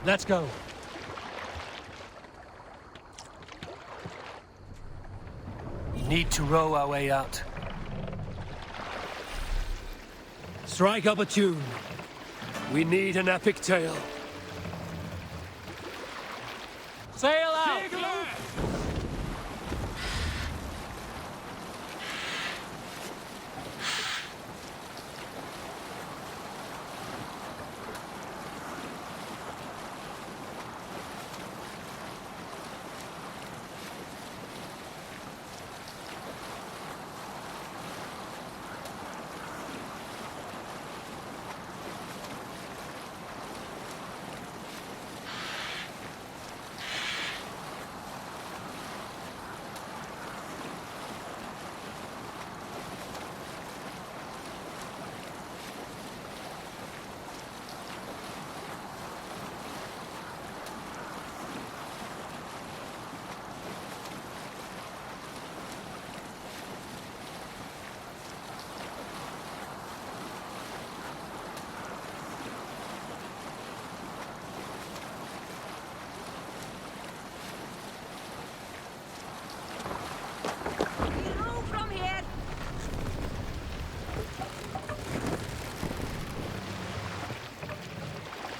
Let's go. We need to row our way out. Strike up a tune. We need an epic tale. Sail out!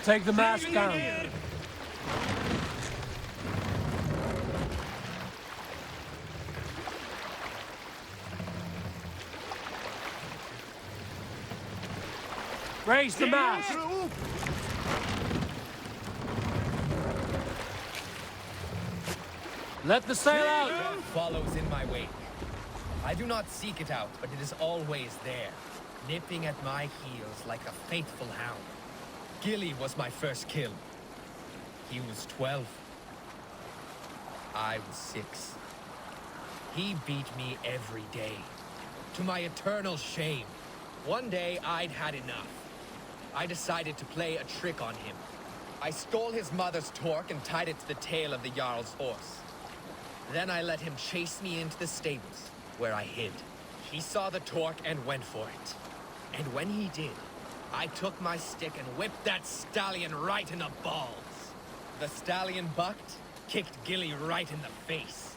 Take the mast down. Raise the mast. Let the sail out. Death follows in my wake. I do not seek it out, but it is always there, nipping at my heels like a faithful hound. Gilly was my first kill. He was 12. I was 6. He beat me every day, to my eternal shame. One day, I'd had enough. I decided to play a trick on him. I stole his mother's torque and tied it to the tail of the Jarl's horse. Then I let him chase me into the stables, where I hid. He saw the torque and went for it. And when he did, I took my stick and whipped that stallion right in the balls. The stallion bucked, kicked Gilly right in the face.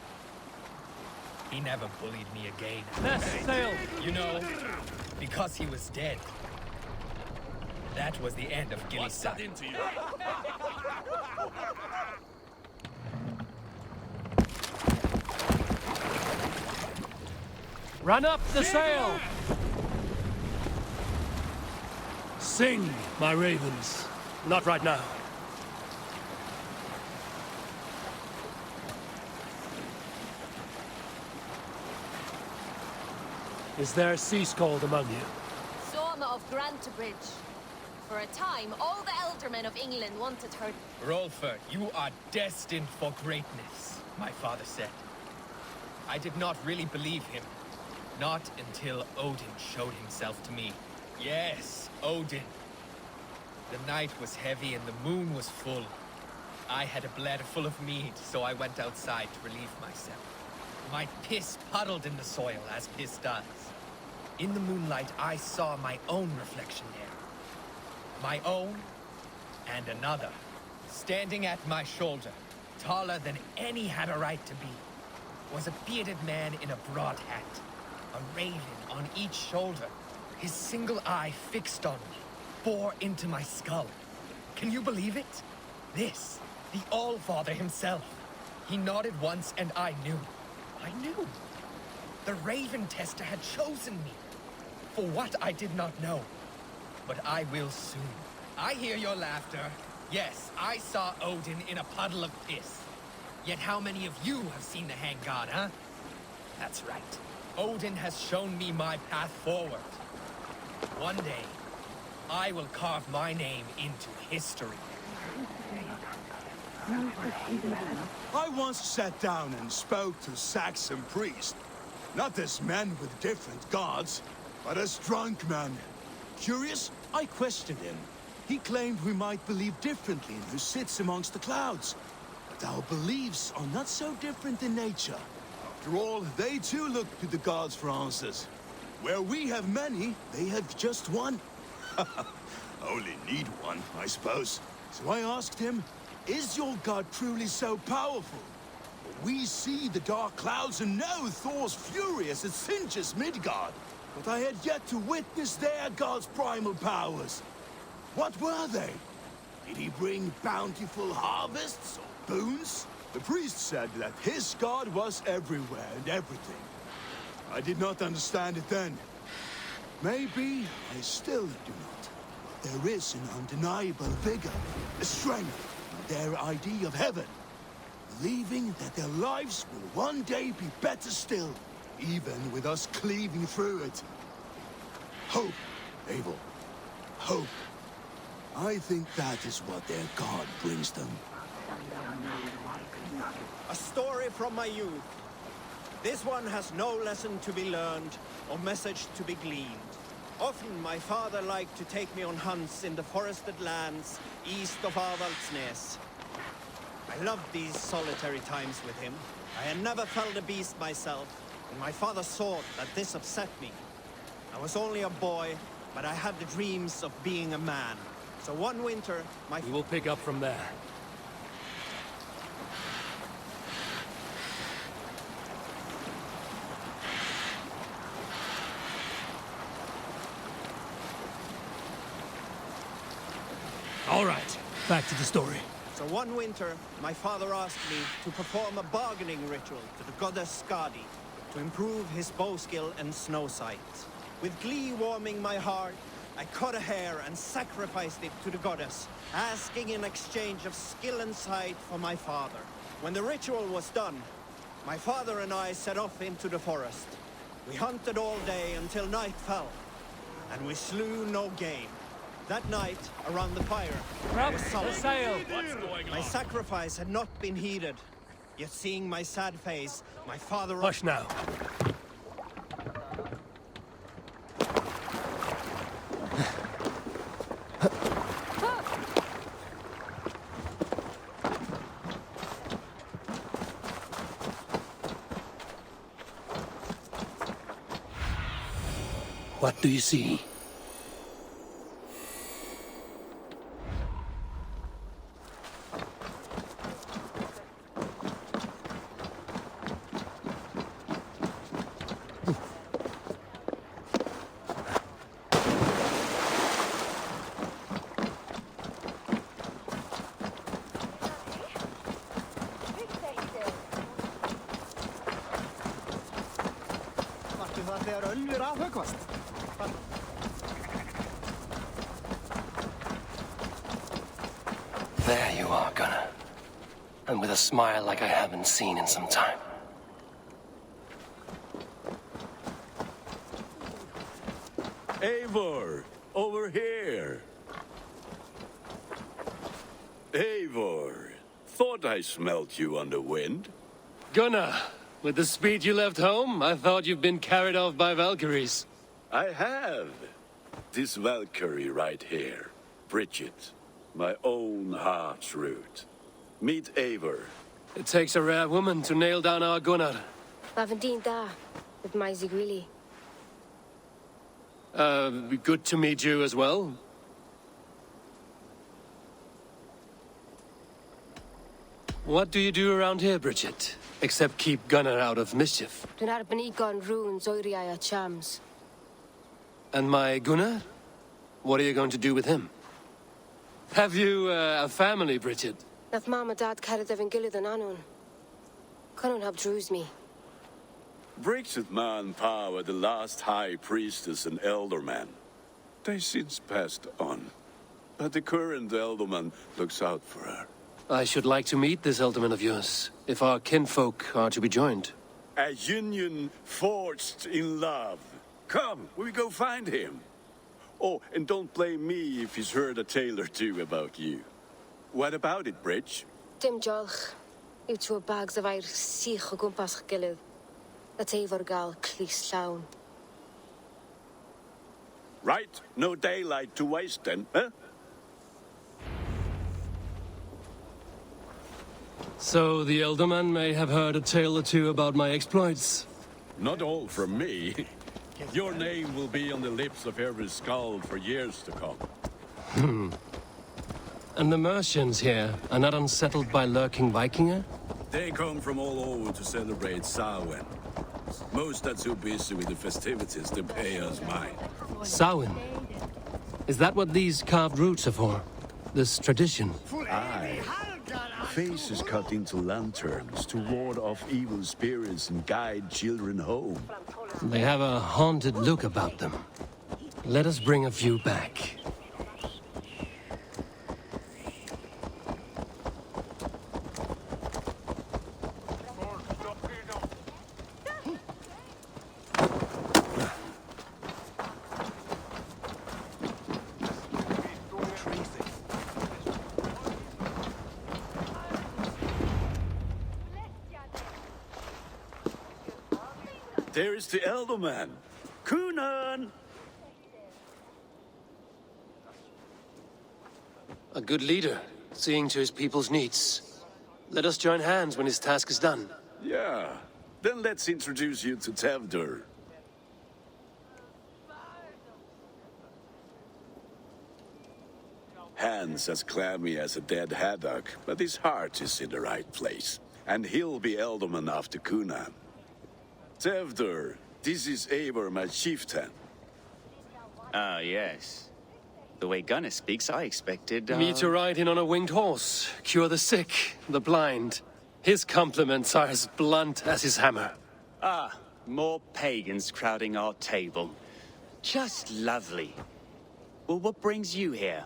He never bullied me again. Let's sail. You know, because he was dead. That was the end of Gilly's son. Run up the sail. Sing, my ravens. Not right now. Is there a sea scald among you? Soma of Grantebridge. For a time, all the eldermen of England wanted her. Rolfer, you are destined for greatness, my father said. I did not really believe him. Not until Odin showed himself to me. Yes, Odin. The night was heavy and the moon was full. I had a bladder full of mead, so I went outside to relieve myself. My piss puddled in the soil, as piss does. In the moonlight, I saw my own reflection there. My own and another, standing at my shoulder, taller than any had a right to be, was a bearded man in a broad hat, a raven on each shoulder, his single eye fixed on me, bore into my skull. Can you believe it? This, the All-Father himself. He nodded once and I knew. I knew. The Raven Tester had chosen me. For what I did not know. But I will soon. I hear your laughter. Yes, I saw Odin in a puddle of piss. Yet how many of you have seen the Hang God, huh? That's right. Odin has shown me my path forward. One day, I will carve my name into history. I once sat down and spoke to Saxon priest. Not as men with different gods, but as drunk men. Curious, I questioned him. He claimed we might believe differently in who sits amongst the clouds. But our beliefs are not so different in nature. After all, they too look to the gods for answers. Where we have many, they have just one. Only need one, I suppose. So I asked him, is your god truly so powerful? We see the dark clouds and know Thor's furious as singes Midgard. But I had yet to witness their god's primal powers. What were they? Did he bring bountiful harvests or boons? The priest said that his god was everywhere and everything. I did not understand it then. Maybe I still do not. But there is an undeniable vigor, a strength in their idea of heaven. Believing that their lives will one day be better still, even with us cleaving through it. Hope, Abel. Hope. I think that is what their god brings them. A story from my youth. This one has no lesson to be learned or message to be gleaned. Often my father liked to take me on hunts in the forested lands east of Avaldsnes. I loved these solitary times with him. I had never felled a beast myself, and my father thought that this upset me. I was only a boy, but I had the dreams of being a man. So one winter, We will pick up from there. All right, back to the story. So one winter, my father asked me to perform a bargaining ritual to the goddess Skadi to improve his bow skill and snow sight. With glee warming my heart, I cut a hair and sacrificed it to the goddess, asking in exchange of skill and sight for my father. When the ritual was done, my father and I set off into the forest. We hunted all day until night fell, and we slew no game. That night, around the fire, I was sullen. sail! My sacrifice had not been heeded. Yet seeing my sad face, my father... Hush now. What do you see? There you are, Gunnar. And with a smile like I haven't seen in some time. Eivor, over here. Eivor, thought I smelt you on the wind. Gunnar, with the speed you left home, I thought you'd been carried off by Valkyries. I have. This Valkyrie right here, Bridget, my own heart's root. Meet Eivor. It takes a rare woman to nail down our Gunnar. Lavendine da, with my Zigrili. Good to meet you as well. What do you do around here, Bridget? Except keep Gunnar out of mischief. Dwi'n arbenigon runes oiriau a chams. And my Gunnar? What are you going to do with him? Have you a family, Bridget? Nath mam a dad cared efo'n gilydd yn anwn. Conwn help drews me. Bridget Manpower, the last high priestess and elderman. They since passed on. But the current elderman looks out for her. I should like to meet this elderman of yours, if our kinfolk are to be joined. A union forged in love. Come, we go find him. Oh, and don't blame me if he's heard a tale or two about you. What about it, Bridge? Dim jolch. Yw tŵ bags of air sych o gwmpas ch gilydd. That efo'r gael clis llawn. Right, no daylight to waste then, huh? So the Elderman may have heard a tale or two about my exploits. Not all from me. Your name will be on the lips of every skald for years to come. And the Mercians here are not unsettled by lurking Vikinger? They come from all over to celebrate Samhain. Most are too busy with the festivities to pay us mind. Samhain? Is that what these carved roots are for? This tradition? Aye. Faces cut into lanterns to ward off evil spirits and guide children home. They have a haunted look about them. Let us bring a few back. There's the Elderman. Kunan! A good leader, seeing to his people's needs. Let us join hands when his task is done. Yeah. Then let's introduce you to Teuldrü. Hands as clammy as a dead haddock, but his heart is in the right place. And he'll be Elderman after Kunan. Teuldrü, this is Eivor, my chieftain. Ah, yes. The way Gunnar speaks, I expected, Me to ride in on a winged horse, cure the sick, the blind. His compliments are as blunt as his hammer. Ah, more pagans crowding our table. Just lovely. Well, what brings you here?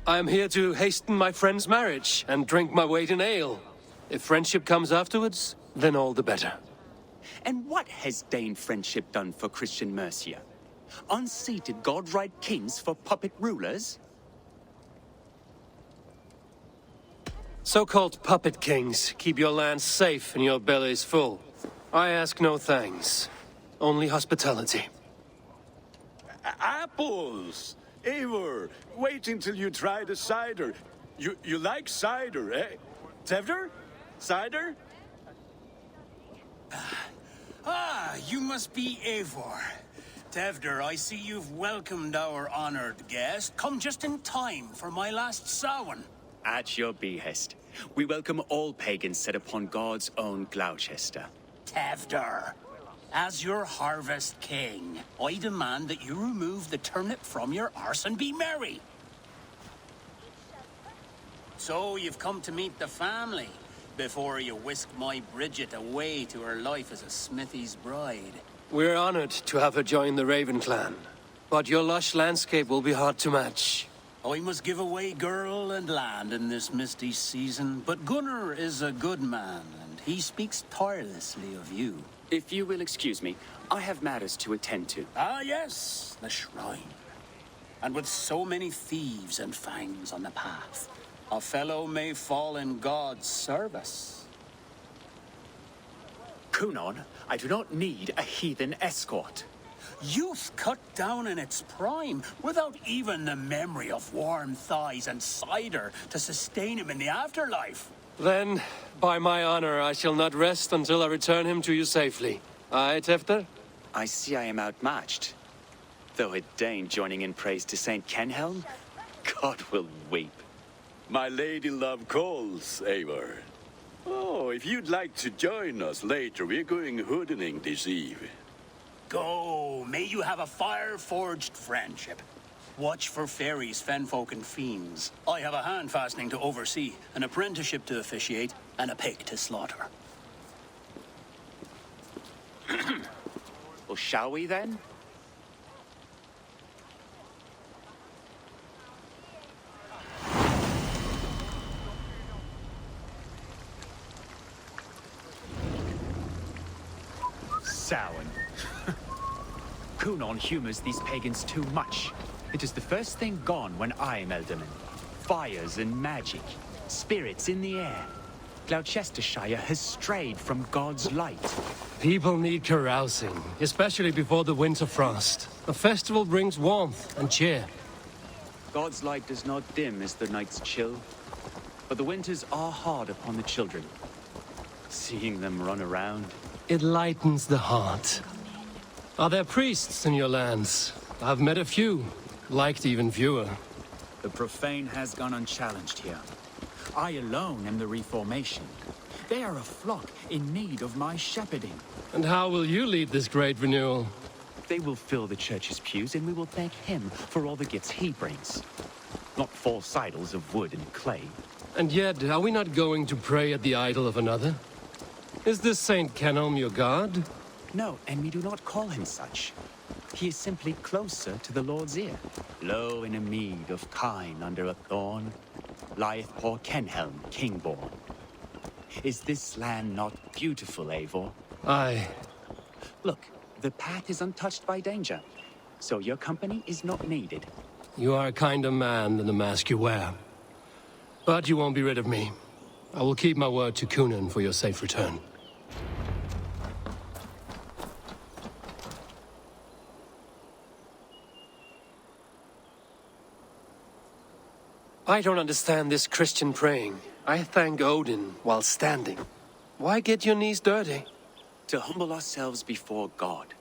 I am here to hasten my friend's marriage and drink my weight in ale. If friendship comes afterwards, then all the better. And what has Dane friendship done for Christian Mercia? Unseated godright kings for puppet rulers? So-called puppet kings keep your lands safe and your bellies full. I ask no thanks, only hospitality. Apples! Eivor, wait until you try the cider. You like cider, eh? Teuldrü? Cider? Ah, you must be Eivor. Teuldrü, I see you've welcomed our honored guest. Come just in time for my last Samhain. At your behest. We welcome all pagans set upon God's own Gloucester. Teuldrü, as your harvest king, I demand that you remove the turnip from your arse and be merry. So you've come to meet the family before you whisk my Bridget away to her life as a smithy's bride. We're honored to have her join the Raven clan, but your lush landscape will be hard to match. I must give away girl and land in this misty season, but Gunnar is a good man, and he speaks tirelessly of you. If you will excuse me, I have matters to attend to. Ah, yes, the shrine. And with so many thieves and fangs on the path, a fellow may fall in God's service. Kunan, I do not need a heathen escort. Youth cut down in its prime, without even the memory of warm thighs and cider to sustain him in the afterlife. Then, by my honor, I shall not rest until I return him to you safely. Aye, Teuldrü? I see I am outmatched. Though a Dane joining in praise to Saint Kenhelm, God will weep. My lady love calls, Eivor. Oh, if you'd like to join us later, we're going hoodening this eve. Go, may you have a fire-forged friendship. Watch for fairies, fenfolk, and fiends. I have a hand fastening to oversee, an apprenticeship to officiate, and a pig to slaughter. Well, shall we then? Samhain. Kunan humors these pagans too much. It is the first thing gone when I am Elderman. Fires and magic, spirits in the air. Gloucestershire has strayed from God's light. People need carousing, especially before the winter frost. A festival brings warmth and cheer. God's light does not dim as the nights chill, but the winters are hard upon the children. Seeing them run around. It lightens the heart. Are there priests in your lands? I've met a few, liked even fewer. The profane has gone unchallenged here. I alone am the Reformation. They are a flock in need of my shepherding. And how will you lead this great renewal? They will fill the church's pews, and we will thank him for all the gifts he brings. Not false idols of wood and clay. And yet, are we not going to pray at the idol of another? Is this Saint Kenelm your god? No, and we do not call him such. He is simply closer to the Lord's ear. Lo, in a mead of kine under a thorn, lieth poor Kenhelm, king-born. Is this land not beautiful, Eivor? Aye. Look, the path is untouched by danger, so your company is not needed. You are a kinder man than the mask you wear. But you won't be rid of me. I will keep my word to Kunan for your safe return. I don't understand this Christian praying. I thank Odin while standing. Why get your knees dirty? To humble ourselves before God.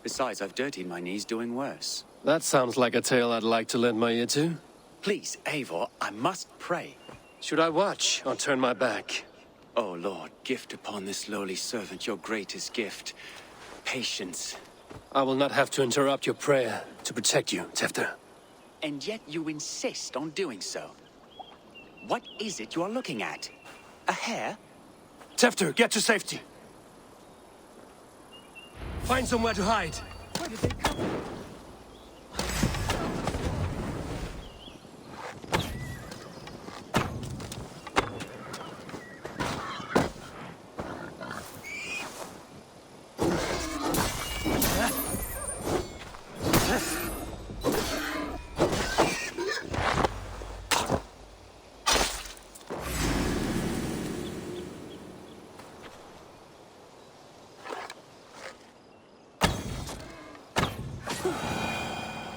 Besides, I've dirtied my knees doing worse. That sounds like a tale I'd like to lend my ear to. Please, Eivor, I must pray. Should I watch or turn my back? Oh, Lord, gift upon this lowly servant your greatest gift. Patience. I will not have to interrupt your prayer to protect you, Tefter. And yet you insist on doing so. What is it you are looking at? A hare? Tefter, get to safety. Find somewhere to hide. Where did they come from?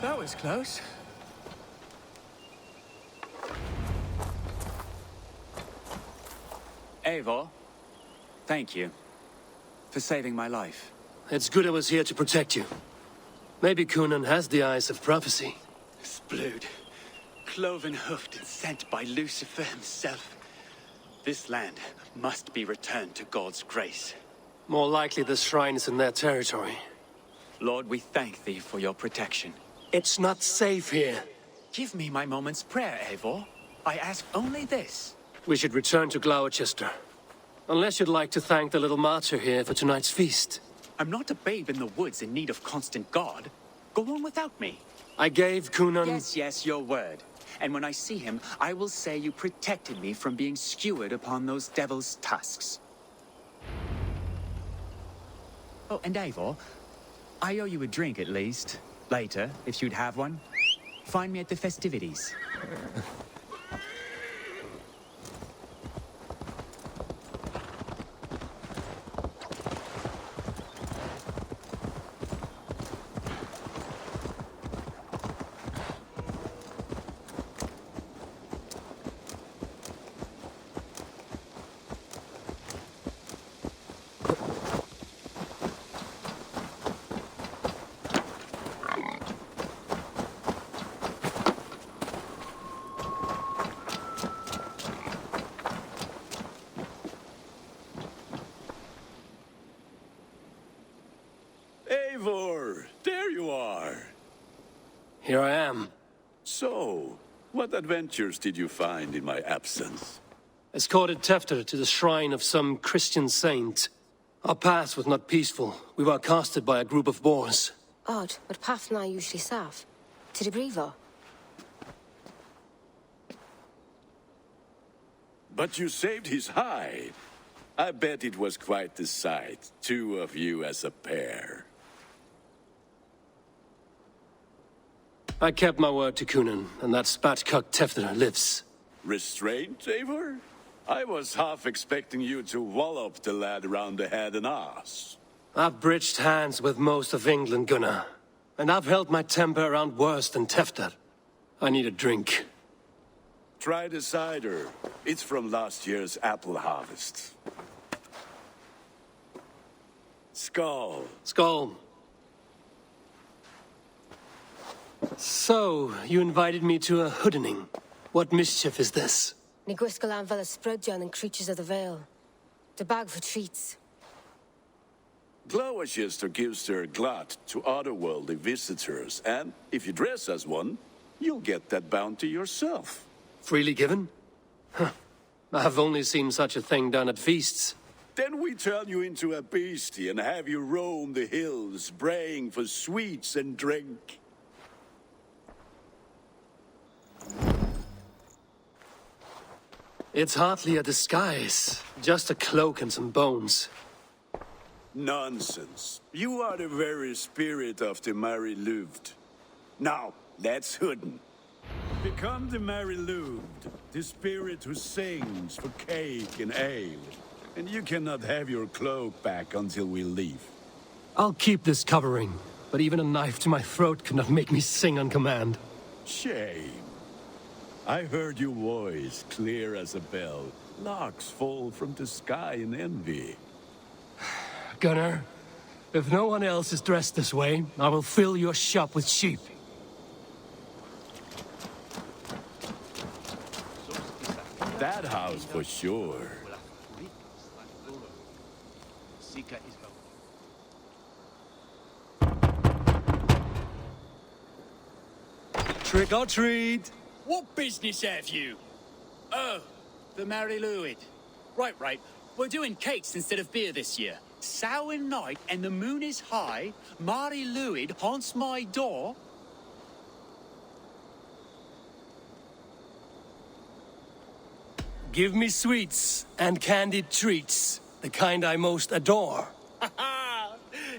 That was close. Eivor, thank you for saving my life. It's good I was here to protect you. Maybe Kunan has the eyes of prophecy. Splood, cloven-hoofed and sent by Lucifer himself. This land must be returned to God's grace. More likely the shrine is in their territory. Lord, we thank thee for your protection. It's not safe here. Give me my moment's prayer, Eivor. I ask only this. We should return to Glowchester. Unless you'd like to thank the little martyr here for tonight's feast. I'm not a babe in the woods in need of constant guard. Go on without me. I gave Kunan... Yes, your word. And when I see him, I will say you protected me from being skewered upon those devil's tusks. Oh, and Eivor, I owe you a drink at least. Later, if you'd have one. Find me at the festivities. Eivor, there you are. Here I am. So, what adventures did you find in my absence? Escorted Tefter to the shrine of some Christian saint. Our path was not peaceful. We were accosted by a group of boars. Odd, but path na usually safe. To the brievo. But you saved his hide. I bet it was quite the sight, two of you as a pair. I kept my word to Kunan, and that spatcock Tefter lives. Restraint, Eivor? I was half expecting you to wallop the lad around the head and ass. I've bridged hands with most of England, Gunnar. And I've held my temper around worse than Tefter. I need a drink. Try the cider. It's from last year's apple harvest. Skull. Skull. So, you invited me to a hoodening. What mischief is this? Ní gwisgo an fel y spreadion and creatures of the Vale. The bag for treats. Glowachester gives their glut to otherworldly visitors, and if you dress as one, you'll get that bounty yourself. Freely given? Huh. I've only seen such a thing done at feasts. Then we turn you into a beastie and have you roam the hills, braying for sweets and drink. It's hardly a disguise. Just a cloak and some bones. Nonsense. You are the very spirit of the Mary Louved. Now, let's hooden. Become the Mary Louved, the spirit who sings for cake and ale. And you cannot have your cloak back until we leave. I'll keep this covering, but even a knife to my throat could not make me sing on command. Shame. I heard your voice clear as a bell. Locks fall from the sky in envy. Gunnar, if no one else is dressed this way, I will fill your shop with sheep. That house for sure. Trick or treat! What business have you? Oh, the Mary Louid. Right. We're doing cakes instead of beer this year. Sour night and the moon is high. Mary Louid haunts my door. Give me sweets and candied treats, the kind I most adore.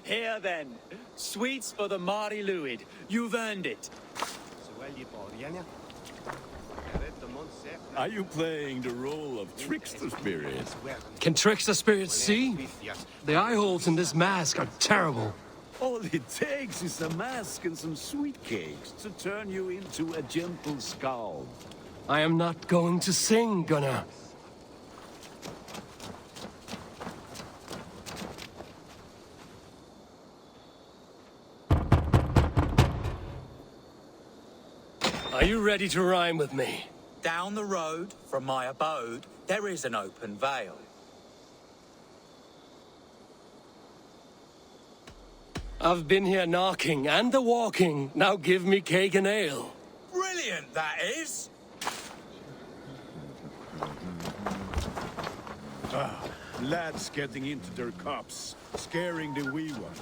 Here then, sweets for the Mary Louid. You've earned it. Are you playing the role of trickster spirit? Can trickster spirits see? The eye holes in this mask are terrible. All it takes is a mask and some sweet cakes to turn you into a gentle skull. I am not going to sing, Gunnar. Are you ready to rhyme with me? Down the road from my abode, there is an open vale. I've been here knocking and a-walking. Now give me cake and ale. Brilliant, that is! Lads getting into their cups, scaring the wee ones.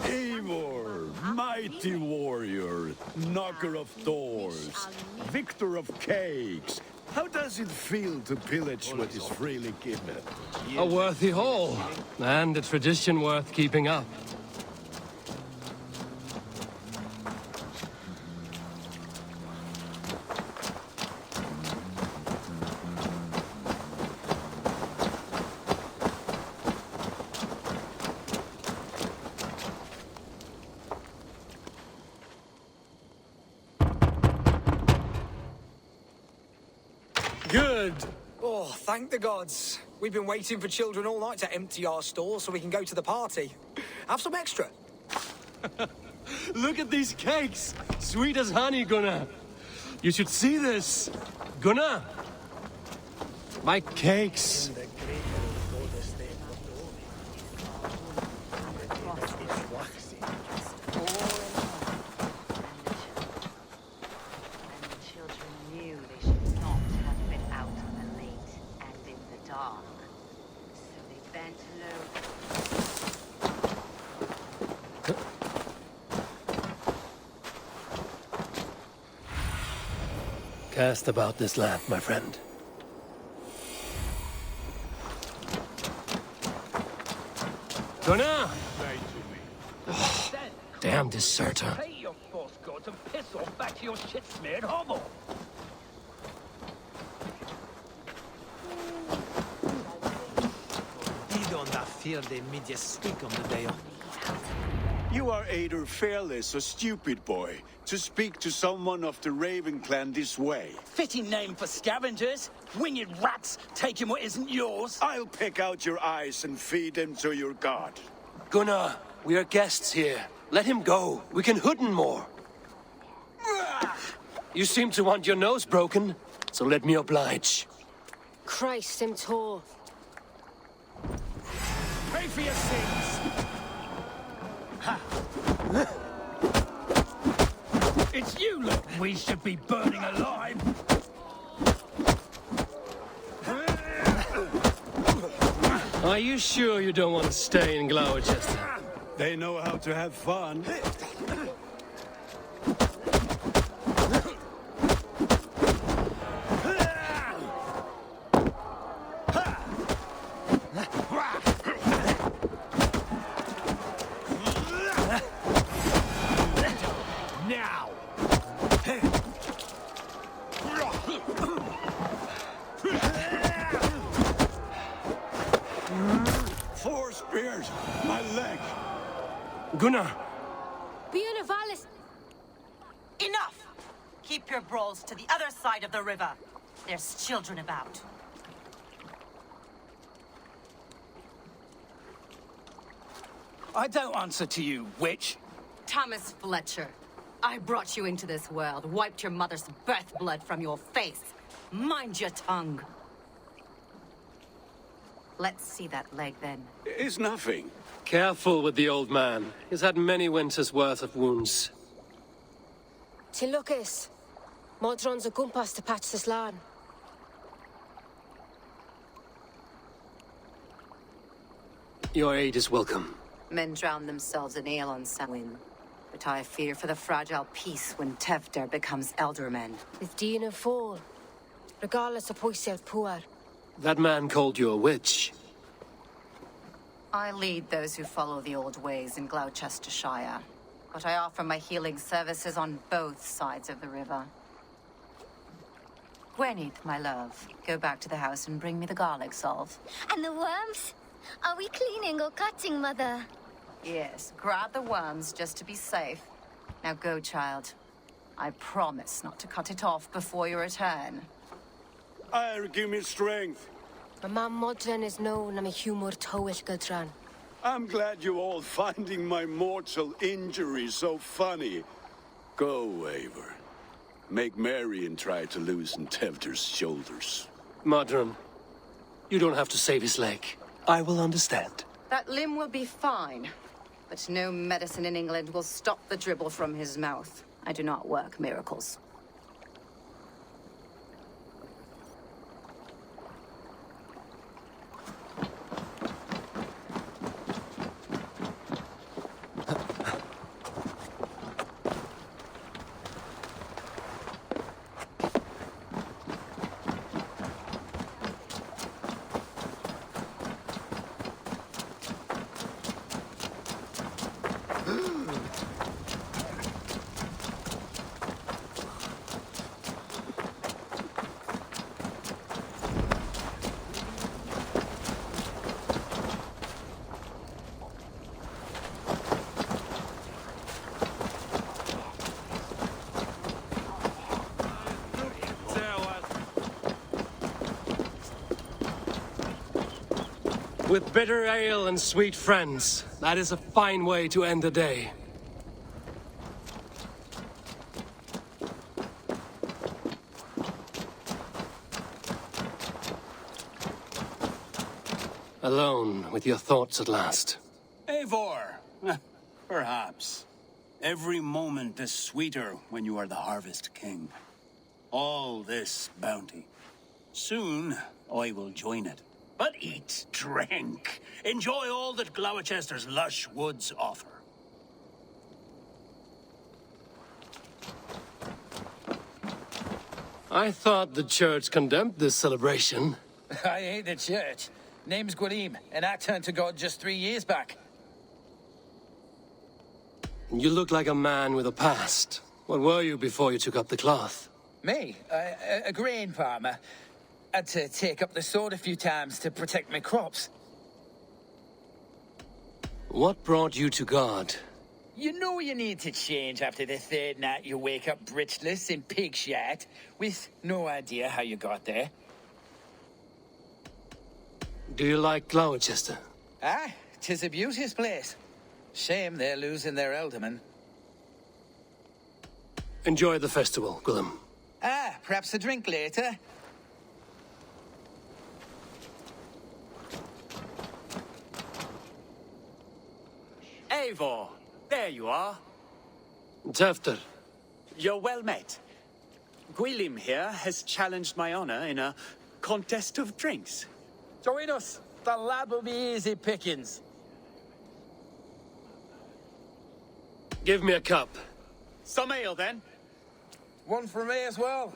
Eivor, mighty warrior, knocker of doors, victor of cakes. How does it feel to pillage what is freely given? A worthy haul, and a tradition worth keeping up. Good. Oh, thank the gods. We've been waiting for children all night to empty our stores so we can go to the party. Have some extra. Look at these cakes! Sweet as honey, Gunnar. You should see this. Gunnar! My cakes. Cast about this land, my friend. Gunnar! Oh, damn deserter. Pay your force gods and piss off back to your shit-smeared hovel. fear they made you speak on the day. You are either fearless or stupid, boy, to speak to someone of the Raven clan this way. Fitting name for scavengers. Winged rats taking what isn't yours. I'll pick out your eyes and feed them to your god. Gunnar, we are guests here. Let him go. We can hood him more. You seem to want your nose broken, so let me oblige. Christ, him tall. Pay for your sins! It's you lot we should be burning alive! Are you sure you don't want to stay in Glowchester? They know how to have fun. Now! Four spears! My leg! Gunnar! Bienavalis. Enough! Keep your brawls to the other side of the river. There's children about. I don't answer to you, witch. Thomas Fletcher, I brought you into this world, wiped your mother's birth blood from your face. Mind your tongue. Let's see that leg, then. It's nothing. Careful with the old man. He's had many winters' worth of wounds. Till Lucas. Modron's a gumpas to patch this land. Your aid is welcome. Men drown themselves in ale on Samhain. But I fear for the fragile peace when Tewdr becomes eldermen. With Dean and fall. Regardless of poisiel poor. That man called you a witch. I lead those who follow the old ways in Gloucestershire. But I offer my healing services on both sides of the river. Gwenith, my love, go back to the house and bring me the garlic salve. And the worms? Are we cleaning or cutting, Mother? Yes, grab the worms just to be safe. Now go, child. I promise not to cut it off before you return. Give me strength. My mam Modron is known am a humor towel Gudran. I'm glad you're all finding my mortal injury so funny. Go, Eivor. Make merry and try to loosen Tewdr's shoulders. Modron, you don't have to save his leg. I will understand. That limb will be fine. But no medicine in England will stop the dribble from his mouth. I do not work miracles. With bitter ale and sweet friends, that is a fine way to end the day. Alone with your thoughts at last. Eivor! Perhaps. Every moment is sweeter when you are the Harvest King. All this bounty. Soon, I will join it. But eat, drink, enjoy all that Glowechester's lush woods offer. I thought the church condemned this celebration. I hate the church. Name's Gwalim, and I turned to God just 3 years back. You look like a man with a past. What were you before you took up the cloth? Me? A grain farmer. Had to take up the sword a few times to protect my crops. What brought you to God? You know you need to change after the third night you wake up britchless in pig shit, with no idea how you got there. Do you like Glowchester? Ah, 'tis a beauteous place. Shame they're losing their alderman. Enjoy the festival, Gwillem. Ah, perhaps a drink later. Eivor, there you are. Tefter. You're well met. Gwilym here has challenged my honor in a contest of drinks. Join us. The lad will be easy pickings. Give me a cup. Some ale, then. One for me as well.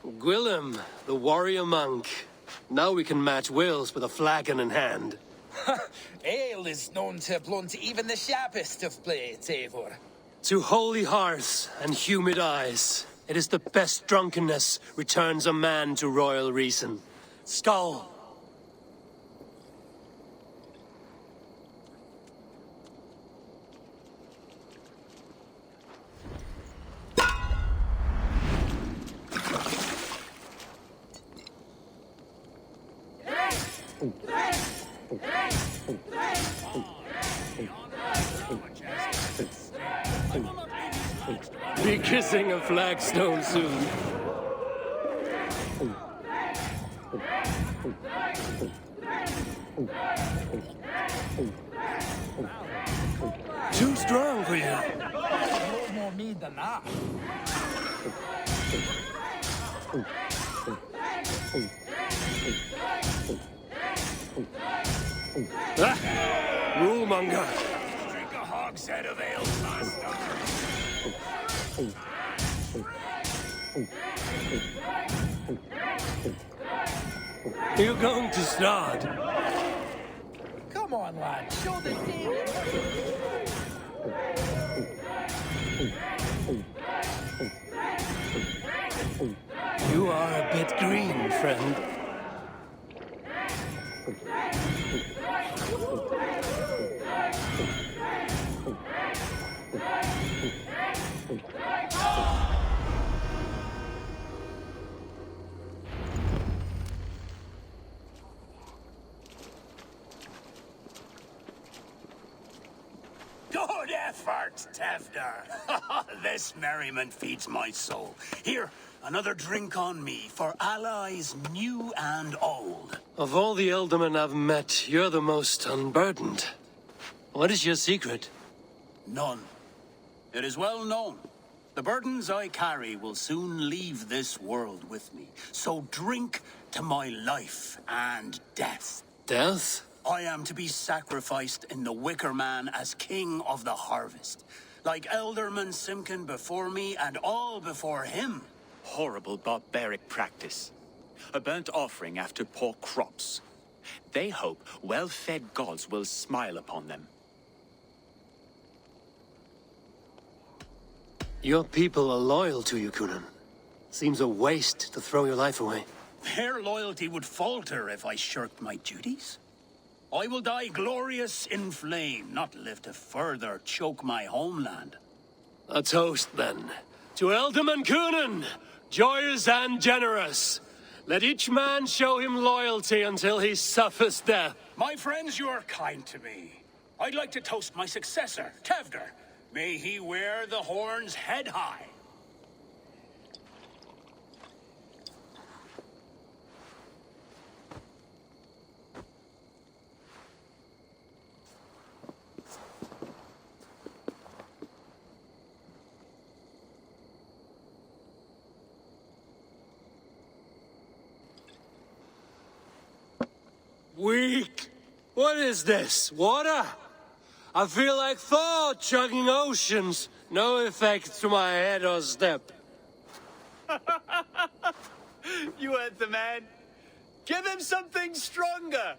Gwillem, the warrior monk. Now we can match wills with a flagon in hand. Ale is known to blunt even the sharpest of blades, Eivor. To holy hearths and humid eyes, it is the best drunkenness returns a man to royal reason. Skull! Be kissing a flagstone soon. Too strong for you. No more mead than that. Rulemonger. Drink a hogshead of ale, master. You're going to start. Come on, lad. Show the team. You are a bit green, friend. Good effort, Tefdar. This merriment feeds my soul. Here, another drink on me for allies new and old. Of all the Eldermen I've met, you're the most unburdened. What is your secret? None. It is well known. The burdens I carry will soon leave this world with me. So drink to my life and death. Death? I am to be sacrificed in the Wicker Man as king of the harvest. Like Elderman Simkin before me and all before him. Horrible barbaric practice. A burnt offering after poor crops. They hope well-fed gods will smile upon them. Your people are loyal to you, Kunan. Seems a waste to throw your life away. Their loyalty would falter if I shirked my duties. I will die glorious in flame, not live to further choke my homeland. A toast, then. To Elderman Kunan, joyous and generous. Let each man show him loyalty until he suffers death. My friends, you are kind to me. I'd like to toast my successor, Tevdr. May he wear the horns head high. Weak. What is this? Water? I feel like Thor chugging oceans. No effect to my head or step. You heard the man. Give him something stronger.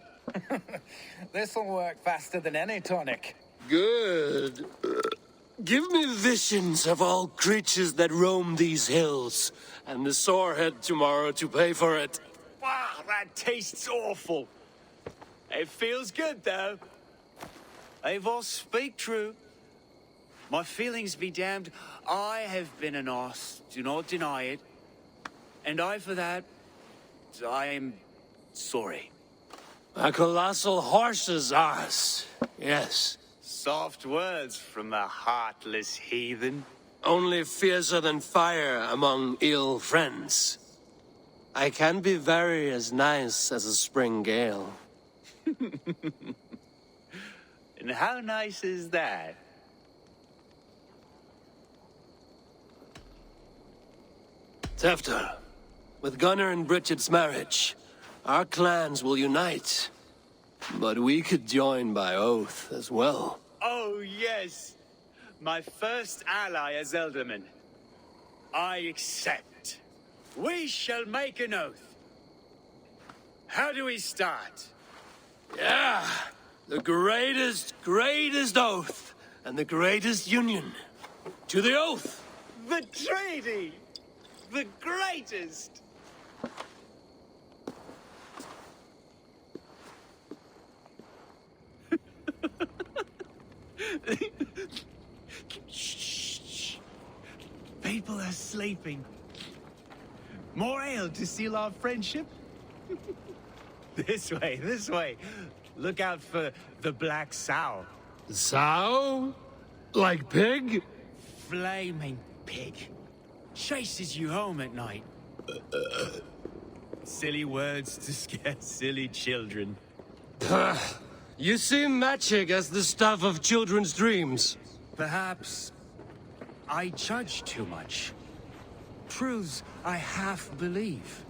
This'll work faster than any tonic. Good. Give me visions of all creatures that roam these hills, and the sorehead tomorrow to pay for it. Wow, that tastes awful. It feels good, though. Eivor, speak true. My feelings be damned. I have been an arse, do not deny it. And I, for that, I am sorry. A colossal horse's arse, yes. Soft words from a heartless heathen. Only fiercer than fire among ill friends. I can be very as nice as a spring gale. And how nice is that? Tefter, with Gunnar and Bridget's marriage, our clans will unite. But we could join by oath as well. Oh, yes. My first ally as Elderman. I accept. We shall make an oath. How do we start? Yeah, the greatest oath, and the greatest union. To the oath! The treaty! The greatest! Shh. People are sleeping. More ale to seal our friendship? This way. Look out for the black sow. Sow? Like pig? Flaming pig. Chases you home at night. Silly words to scare silly children. You seem magic as the stuff of children's dreams. Perhaps I judge too much. Truths I half believe.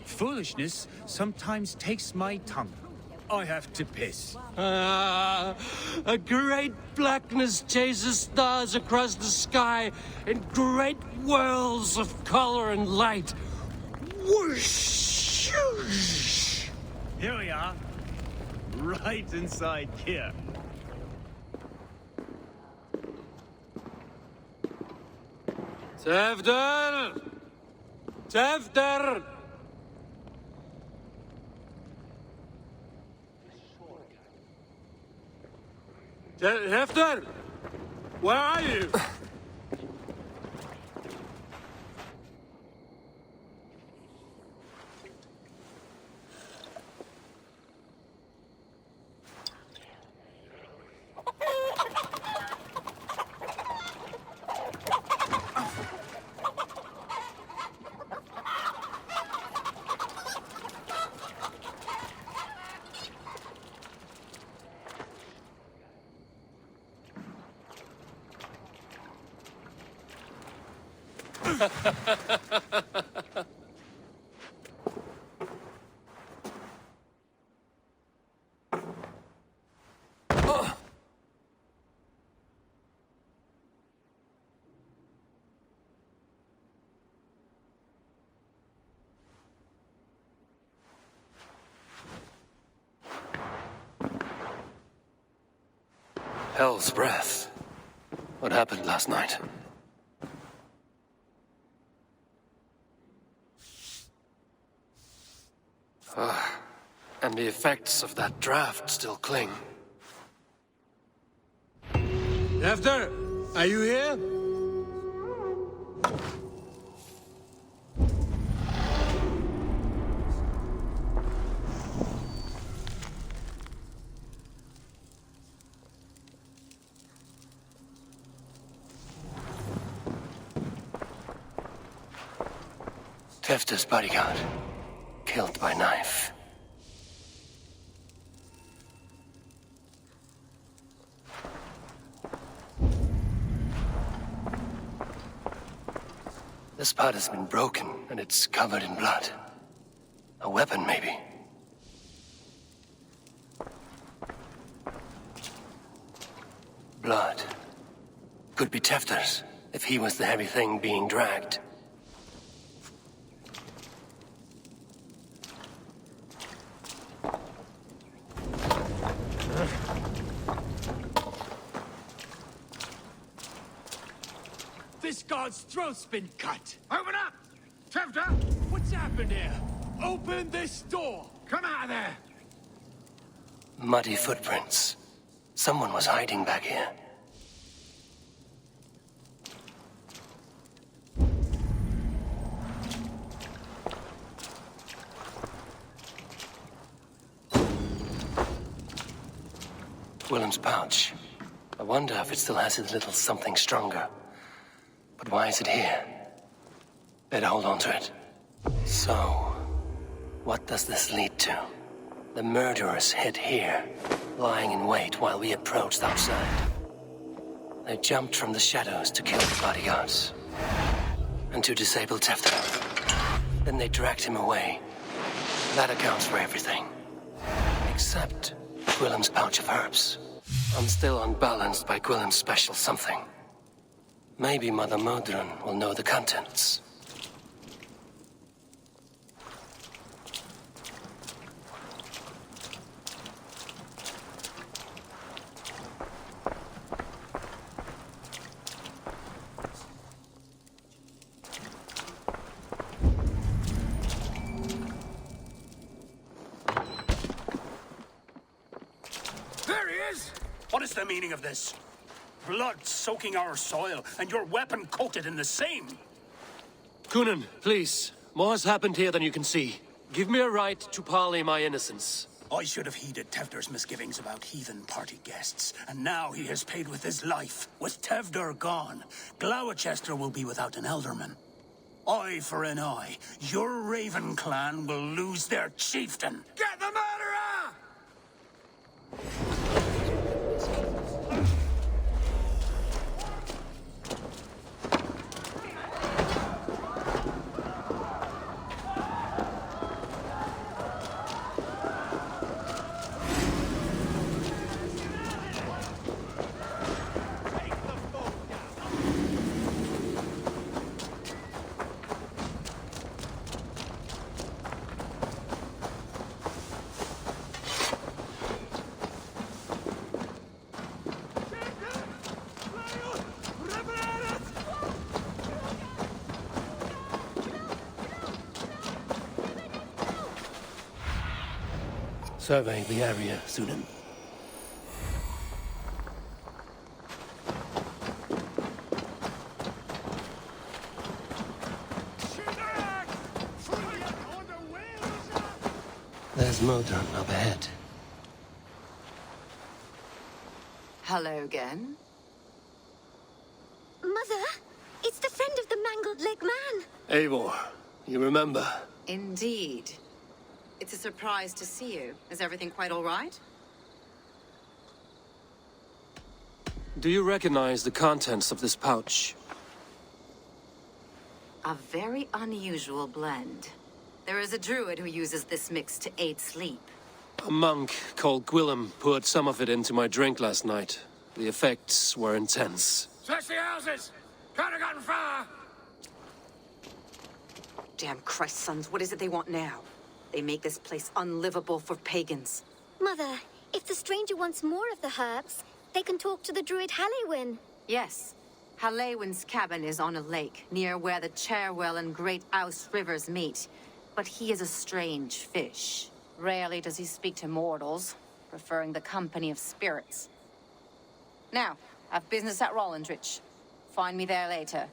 Foolishness sometimes takes my tongue. I have to piss. A great blackness chases stars across the sky in great whirls of color and light. Whoosh! Here we are. Right inside here. Tefter! Tefter! Tefter! Where are you? Hell's breath. What happened last night? And the effects of that draft still cling. Tefter, are you here? Tefter's bodyguard, killed by knife. This part has been broken, and it's covered in blood. A weapon, maybe. Blood. Could be Tefter's, if he was the heavy thing being dragged. This guard's throat's been cut! Open up! Tefter! What's happened here? Open this door! Come out of there! Muddy footprints. Someone was hiding back here. Willem's pouch. I wonder if it still has a little something stronger. But why is it here? Better hold on to it. So, what does this lead to? The murderers hid here, lying in wait while we approached outside. They jumped from the shadows to kill the bodyguards. And to disable Tefther. Then they dragged him away. That accounts for everything. Except Willem's pouch of herbs. I'm still unbalanced by Willem's special something. Maybe Mother Modron will know the contents. What is the meaning of this? Blood soaking our soil, and your weapon coated in the same. Kunin, please. More has happened here than you can see. Give me a right to parley my innocence. I should have heeded Tevdur's misgivings about heathen party guests, and now he has paid with his life. With Tevdur gone, Glawachester will be without an elderman. Eye for an eye. Your Raven clan will lose their chieftain. Get the murderer! Survey the area, Sunan. There's Modron up ahead. Hello again. Mother, it's the friend of the mangled leg man. Eivor, you remember? Indeed. It's a surprise to see you. Is everything quite all right? Do you recognize the contents of this pouch? A very unusual blend. There is a druid who uses this mix to aid sleep. A monk called Gwillem poured some of it into my drink last night. The effects were intense. Search the houses! Can't have gotten far! Damn Christ, sons, what is it they want now? They make this place unlivable for pagans. Mother, if the stranger wants more of the herbs, they can talk to the druid Halewyn. Yes. Halewyn's cabin is on a lake, near where the Cherwell and Great Ouse rivers meet. But he is a strange fish. Rarely does he speak to mortals, preferring the company of spirits. Now, I've business at Rollindrich. Find me there later.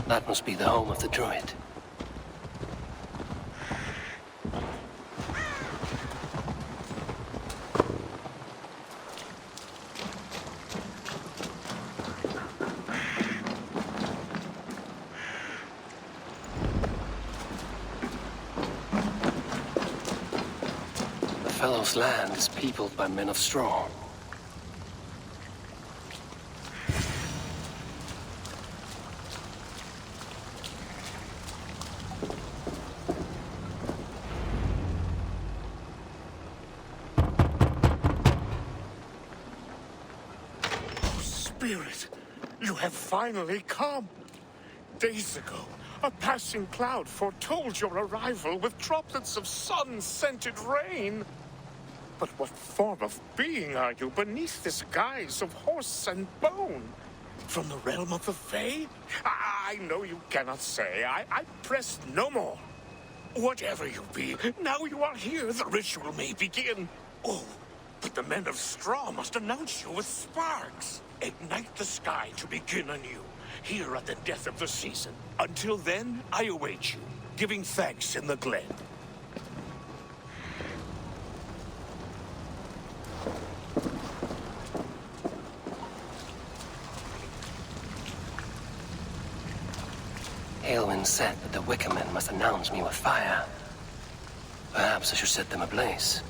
That must be the home of the druid. The fellow's land is peopled by men of straw. Spirit, you have finally come. Days ago, a passing cloud foretold your arrival with droplets of sun-scented rain. But what form of being are you beneath this guise of horse and bone? From the realm of the Fae? I know you cannot say. I press no more. Whatever you be, now you are here, the ritual may begin. Oh, but the men of straw must announce you with sparks. Ignite the sky to begin anew, here at the death of the season. Until then, I await you, giving thanks in the glen. Aelwyn said that the Wickermen must announce me with fire. Perhaps I should set them ablaze.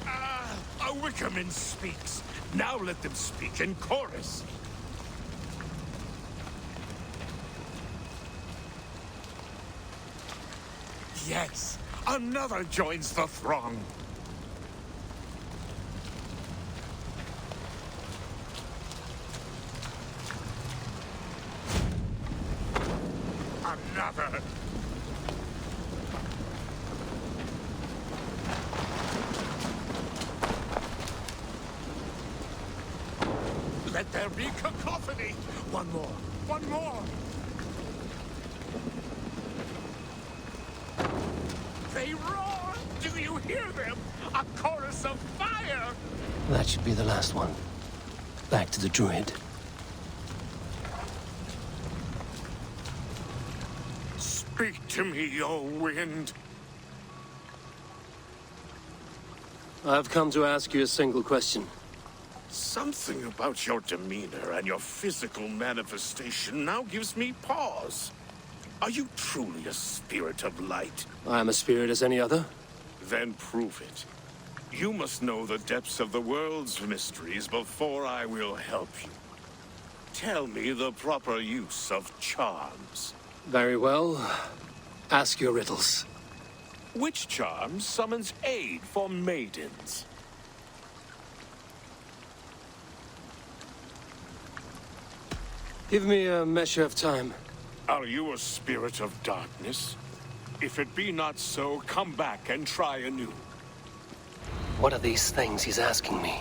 A Wickerman speaks. Now let them speak in chorus. Yes, another joins the throng. Another. Let there be cacophony! One more! One more! They roar! Do you hear them? A chorus of fire! That should be the last one. Back to the druid. Speak to me, O wind! I've come to ask you a single question. Something about your demeanor and your physical manifestation now gives me pause. Are you truly a spirit of light? I'm a spirit as any other. Then prove it. You must know the depths of the world's mysteries before I will help you. Tell me the proper use of charms. Very well. Ask your riddles. Which charm summons aid for maidens? Give me a measure of time. Are you a spirit of darkness? If it be not so, come back and try anew. What are these things he's asking me?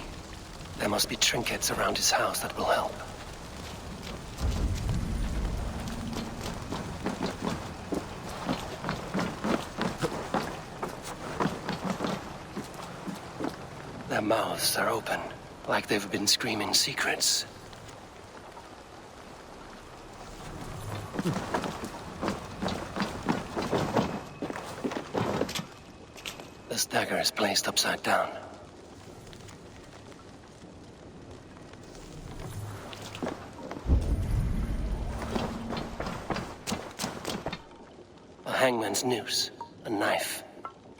There must be trinkets around his house that will help. Their mouths are open, like they've been screaming secrets. This dagger is placed upside down. A hangman's noose, a knife,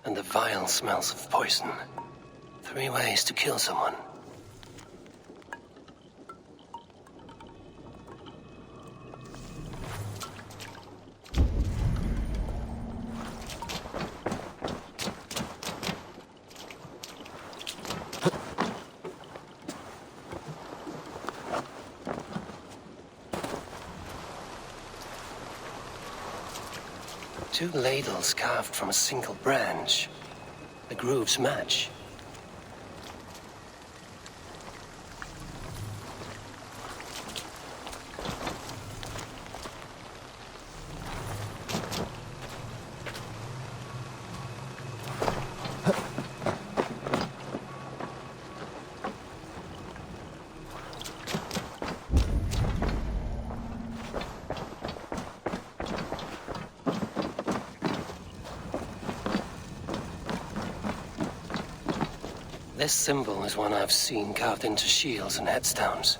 and the vile smells of poison. 3 ways to kill someone. 2 ladles carved from a single branch. The grooves match. This symbol is one I've seen carved into shields and headstones.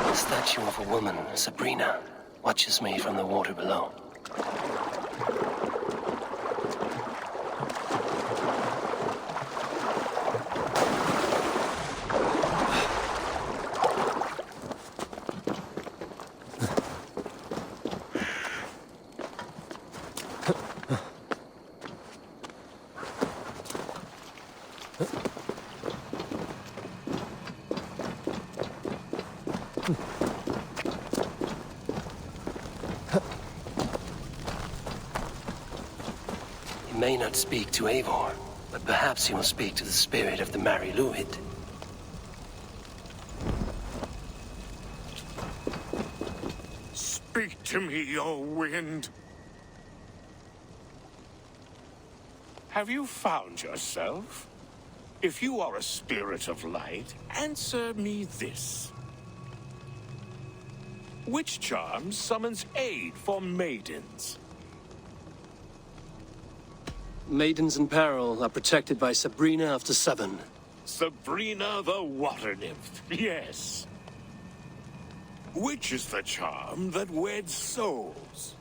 The statue of a woman, Sabrina, watches me from the water below. He may not speak to Eivor, but perhaps he will speak to the spirit of the Mari Luid. Speak to me, O wind. Have you found yourself? If you are a spirit of light, answer me this. Which charm summons aid for maidens? Maidens in peril are protected by Sabrina of the Seven. Sabrina the water nymph, yes. Which is the charm that weds souls?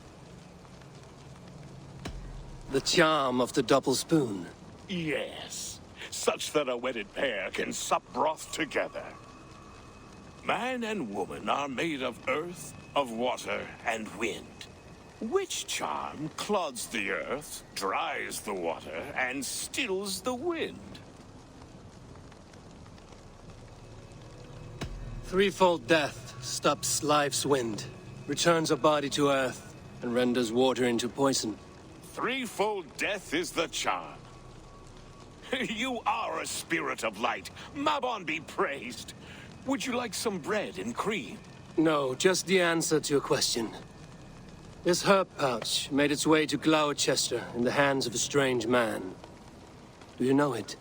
The charm of the double spoon. Yes, such that a wedded pair can sup broth together. Man and woman are made of earth, of water, and wind. Which charm clods the earth, dries the water, and stills the wind? Threefold death stops life's wind, returns a body to earth, and renders water into poison. Threefold death is the charm. You are a spirit of light. Mabon be praised. Would you like some bread and cream? No, just the answer to a question. This herb pouch made its way to Glawchester in the hands of a strange man. Do you know it?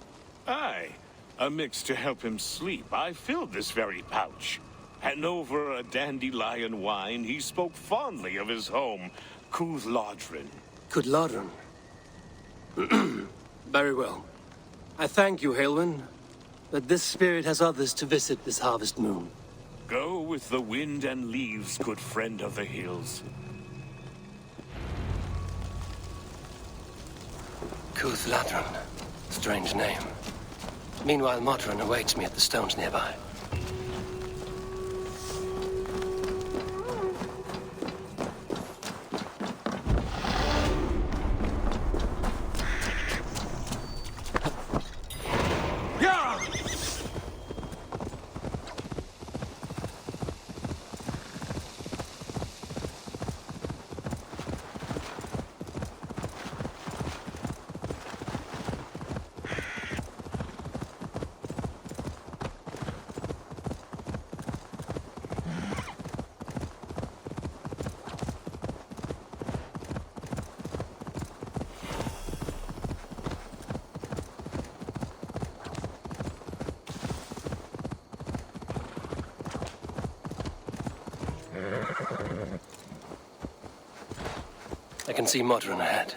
Aye. A mix to help him sleep. I filled this very pouch. And over a dandelion wine, he spoke fondly of his home, Cúthládrin. Cúthládrin? Very well. I thank you, Haelwyn, but this spirit has others to visit this harvest moon. Go with the wind and leaves, good friend of the hills. Cúthládrin. Strange name. Meanwhile, Modron awaits me at the stones nearby. I can see Modron ahead.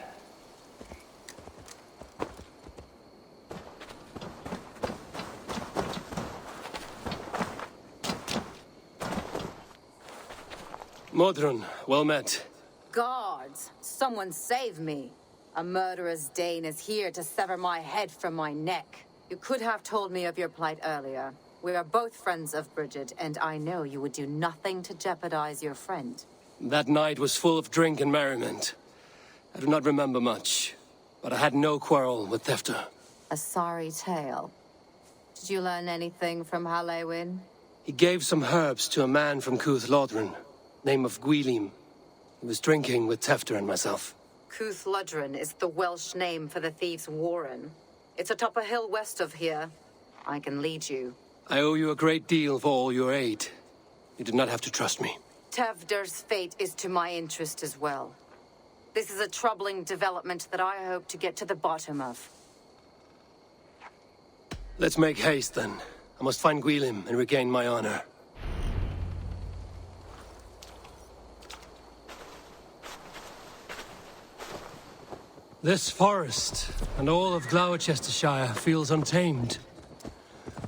Modron, well met. Guards, someone save me. A murderous Dane is here to sever my head from my neck. You could have told me of your plight earlier. We are both friends of Bridget, and I know you would do nothing to jeopardize your friend. That night was full of drink and merriment. I do not remember much, but I had no quarrel with Thefter. A sorry tale. Did you learn anything from Halewin? He gave some herbs to a man from Cuth Lodren, name of Gwylim. He was drinking with Thefter and myself. Cuth Lodren is the Welsh name for the thieves' warren. It's atop a hill west of here. I can lead you. I owe you a great deal for all your aid. You did not have to trust me. Tewdr's fate is to my interest as well. This is a troubling development that I hope to get to the bottom of. Let's make haste, then. I must find Gwylim and regain my honor. This forest, and all of Glawchestershire, feels untamed.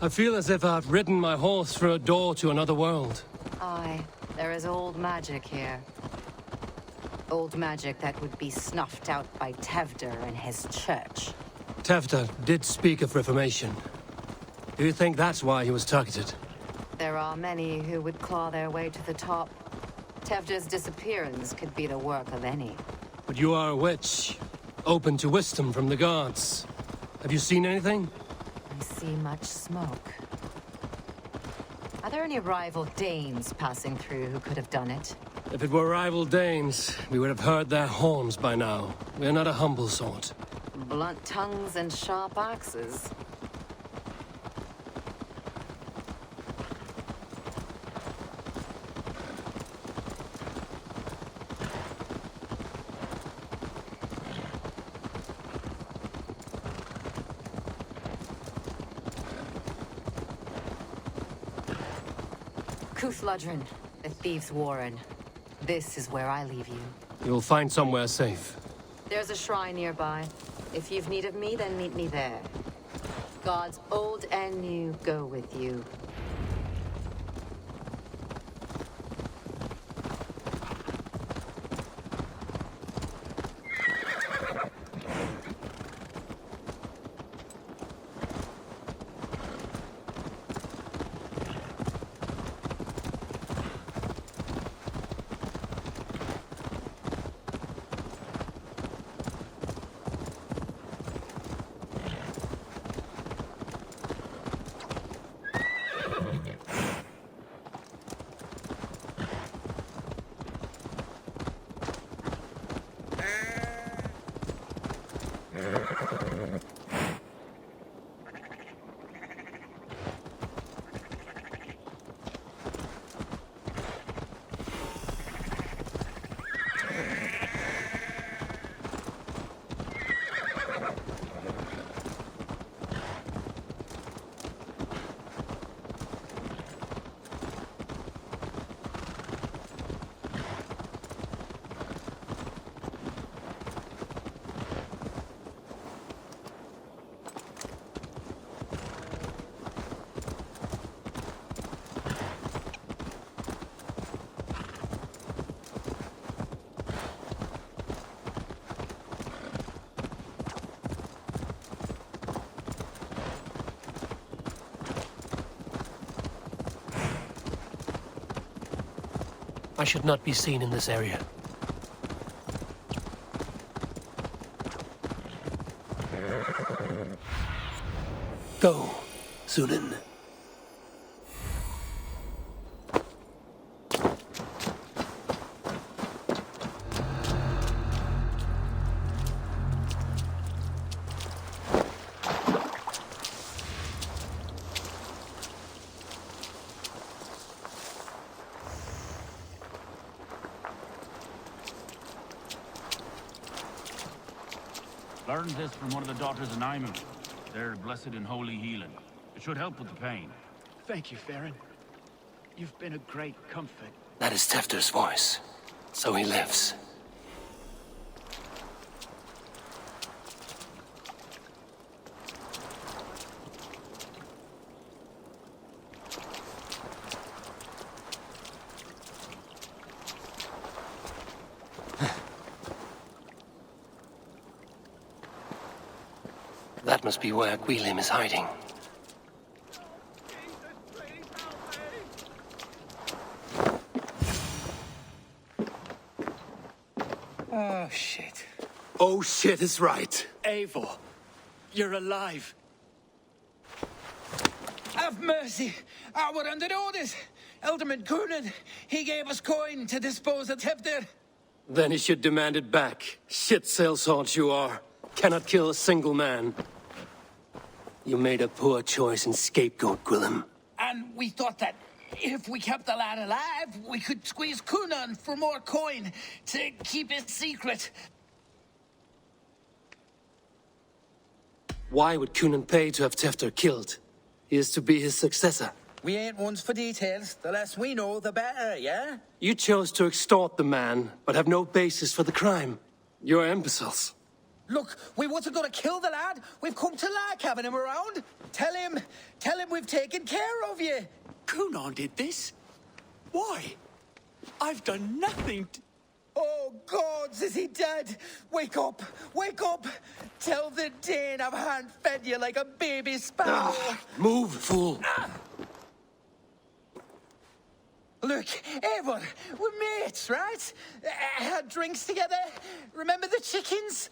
I feel as if I've ridden my horse through a door to another world. Aye, there is old magic here. Old magic that would be snuffed out by Tewdr and his church. Tewdr did speak of reformation. Do you think that's why he was targeted? There are many who would claw their way to the top. Tewdr's disappearance could be the work of any. But you are a witch, open to wisdom from the gods. Have you seen anything? I see much smoke. Are there any rival Danes passing through who could have done it? If it were rival Danes, we would have heard their horns by now. We are not a humble sort. Blunt tongues and sharp axes. Cuth Lodren, the thieves' warren. This is where I leave you. You will find somewhere safe. There's a shrine nearby. If you've need of me, then meet me there. Gods old and new go with you. I should not be seen in this area. Go, Sunan. Learned this from one of the daughters of Naimu. They're blessed in holy healing. It should help with the pain. Thank you, Farron. You've been a great comfort. That is Tewdr's voice. So he lives. must be where Gwilym is hiding. Oh, shit. Oh, shit is right. Eivor, you're alive. Have mercy. We're under orders. Elderman Coonan, he gave us coin to dispose of Teuldr. Then he should demand it back. Shit sellsword you are. Cannot kill a single man. You made a poor choice in scapegoat, Gwilym. And we thought that if we kept the lad alive, we could squeeze Coonan for more coin to keep it secret. Why would Coonan pay to have Teuldr killed? He is to be his successor. We ain't ones for details. The less we know, the better, yeah? You chose to extort the man, but have no basis for the crime. You're imbeciles. Look, we wasn't gonna kill the lad. We've come to like having him around. Tell him we've taken care of you. Coonan did this? Why? I've done nothing to... Oh, gods, is he dead? Wake up! Wake up! Tell the Dane I've hand-fed you like a baby sparrow. Move, fool. Look, Eivor, we're mates, right? Had drinks together. Remember the chickens?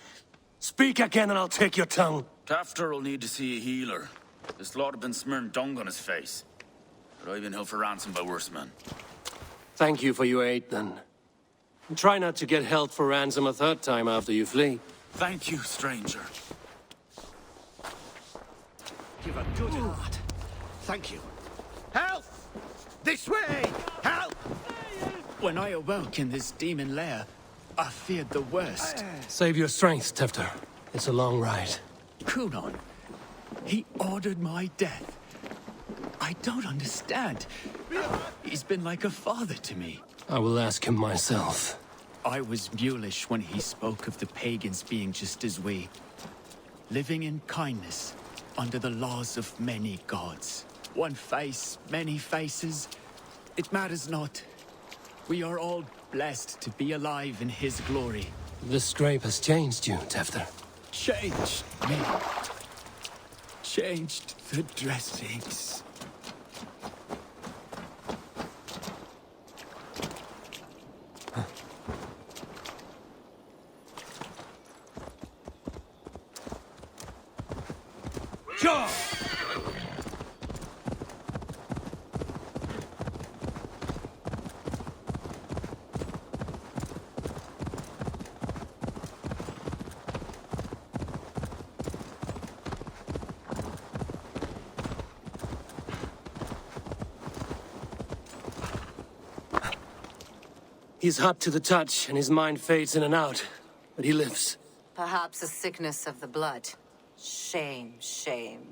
Speak again and I'll take your tongue. Teuldr will need to see a healer. This lot have been smearing dung on his face. But I've been held for ransom by worse men. Thank you for your aid, then. And try not to get held for ransom a third time after you flee. Thank you, stranger. Give a good heart. Thank you. Help! This way! Help! When I awoke in this demon lair, I feared the worst. Save your strength, Teuldr. It's a long ride. Coonan, he ordered my death. I don't understand. He's been like a father to me. I will ask him myself. I was mulish when he spoke of the pagans being just as we. Living in kindness, under the laws of many gods. One face, many faces. It matters not. We are all blessed to be alive in his glory. The scrape has changed you, Teuldr. Changed me. Changed the dressings. Sure! He's hot to the touch, and his mind fades in and out. But he lives. Perhaps a sickness of the blood. Shame, shame.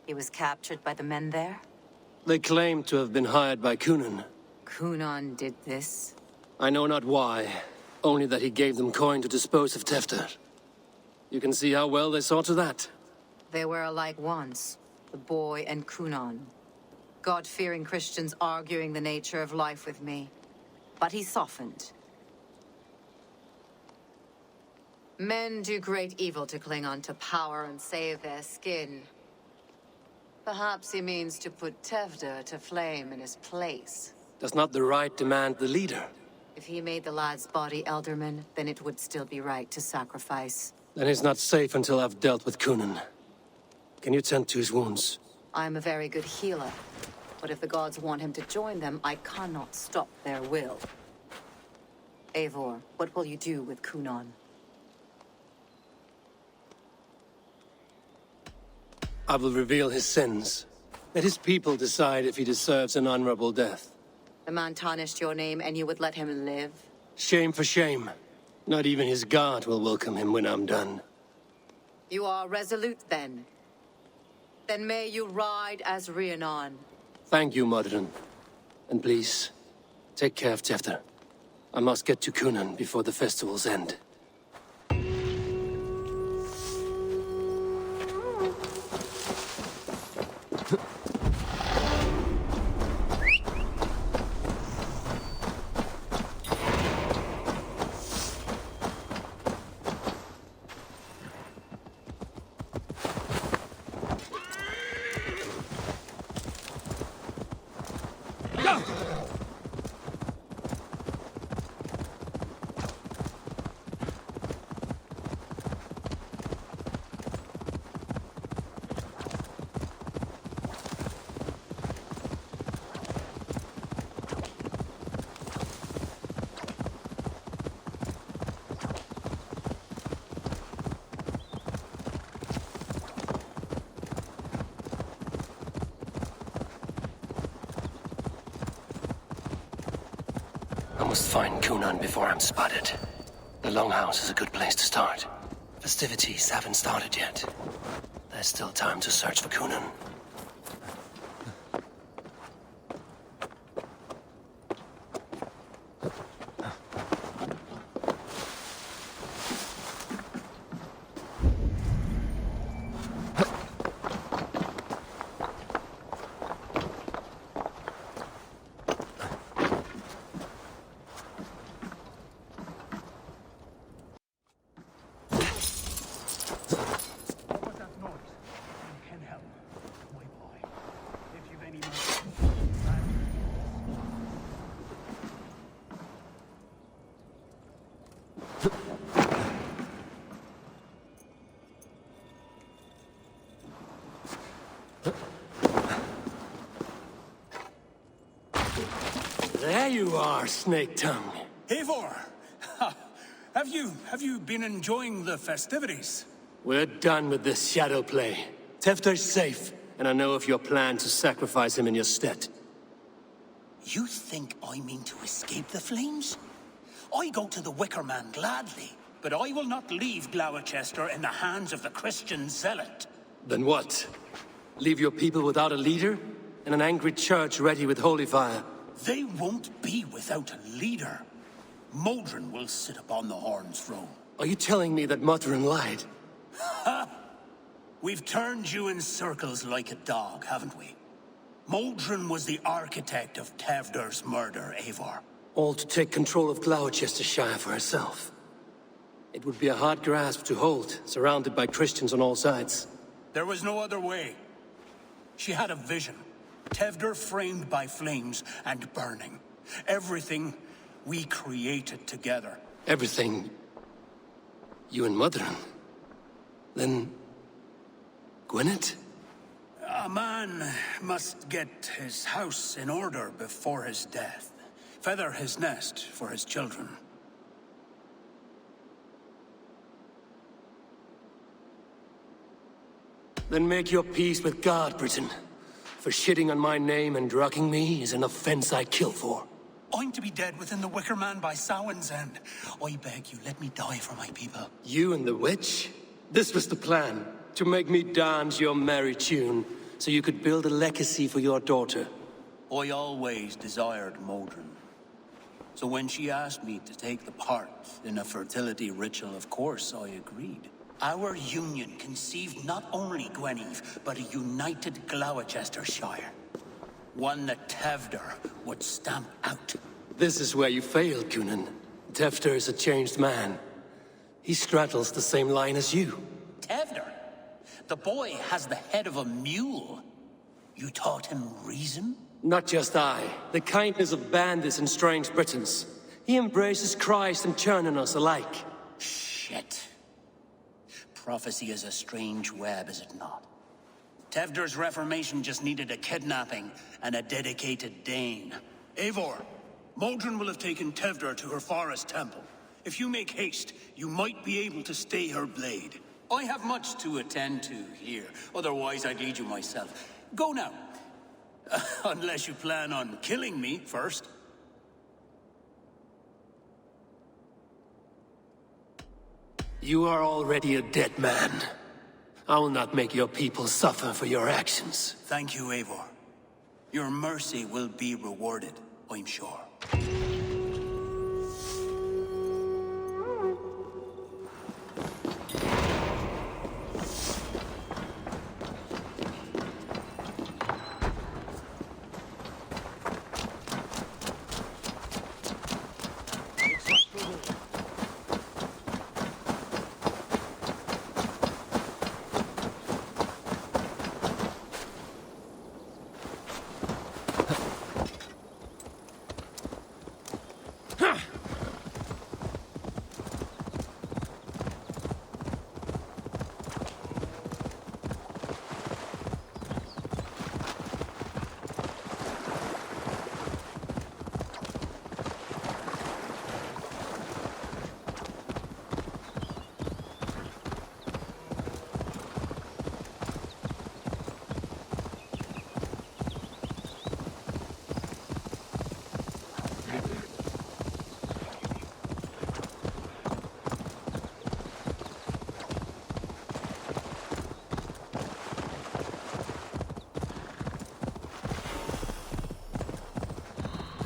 He was captured by the men there? They claim to have been hired by Coonan. Coonan did this? I know not why. Only that he gave them coin to dispose of Teuldr. You can see how well they saw to that. They were alike once. The boy and Coonan. God-fearing Christians arguing the nature of life with me. But he softened. Men do great evil to cling on to power and save their skin. Perhaps he means to put Teuldr to flame in his place. Does not the right demand the leader? If he made the lad's body Elderman, then it would still be right to sacrifice. Then he's not safe until I've dealt with Coonan. Can you tend to his wounds? I'm a very good healer. But if the gods want him to join them, I cannot stop their will. Eivor, what will you do with Coonan? I will reveal his sins. Let his people decide if he deserves an honorable death. The man tarnished your name and you would let him live? Shame for shame. Not even his guard will welcome him when I'm done. You are resolute, then. Then may you ride as Rhiannon. Thank you, Modron. And please, take care of Teuldr. I must get to Coonan before the festivals end. must find Cunan before I'm spotted. The Longhouse is a good place to start. Festivities haven't started yet. There's still time to search for Cunan. There you are, Snake Tongue. Eivor! Have you been enjoying the festivities? We're done with this shadow play. Tewdr's safe, and I know of your plan to sacrifice him in your stead. You think I mean to escape the flames? I go to the Wicker Man gladly, but I will not leave Glawechester in the hands of the Christian zealot. Then what? Leave your people without a leader? And an angry church ready with holy fire? They won't be without a leader. Modron will sit upon the Horn's throne. Are you telling me that Modron lied? Ha! We've turned you in circles like a dog, haven't we? Modron was the architect of Tewdr's murder, Eivor. All to take control of Gloucestershire for herself. It would be a hard grasp to hold, surrounded by Christians on all sides. There was no other way. She had a vision. Tewdr framed by flames and burning. Everything we created together. Everything? You and Modron? Then... Gwynedd? A man must get his house in order before his death. Feather his nest for his children. Then make your peace with God, Britain. For shitting on my name and drugging me is an offense I kill for. I'm to be dead within the Wicker Man by Samhain's end. I beg you, let me die for my people. You and the witch? This was the plan. To make me dance your merry tune, so you could build a legacy for your daughter. I always desired Modron. So when she asked me to take the part in a fertility ritual, of course I agreed. Our union conceived not only Gweneve, but a united Gloucestershire. One that Tewdr would stamp out. This is where you failed, Cunan. Tewdr is a changed man. He straddles the same line as you. Tewdr? The boy has the head of a mule. You taught him reason? Not just I. The kindness of bandits and strange Britons. He embraces Christ and churning us alike. Shit. Prophecy is a strange web, is it not? Tewdr's reformation just needed a kidnapping and a dedicated Dane. Eivor, Modron will have taken Tewdr to her forest temple. If you make haste, you might be able to stay her blade. I have much to attend to here, otherwise I'd lead you myself. Go now. Unless you plan on killing me first. You are already a dead man. I will not make your people suffer for your actions. Thank you, Eivor. Your mercy will be rewarded, I'm sure.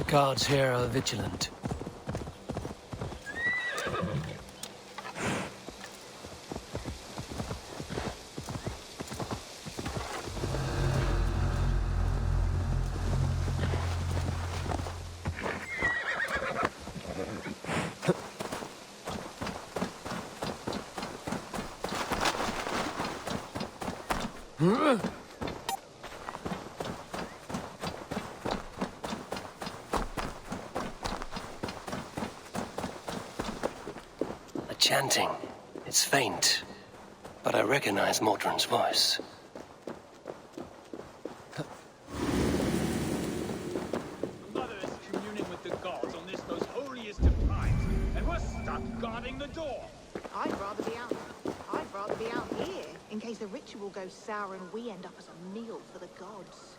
guards here are vigilant. The chanting. It's faint, but I recognize Mordrin's voice. Mother is communing with the gods on this most holiest of times, and we're stuck guarding the door. I'd rather be out here, in case the ritual goes sour and we end up as a meal for the gods.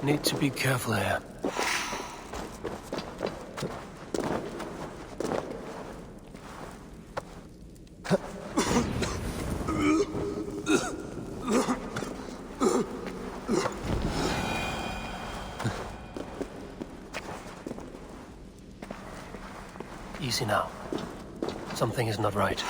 Need to be careful here. Easy now. Something is not right.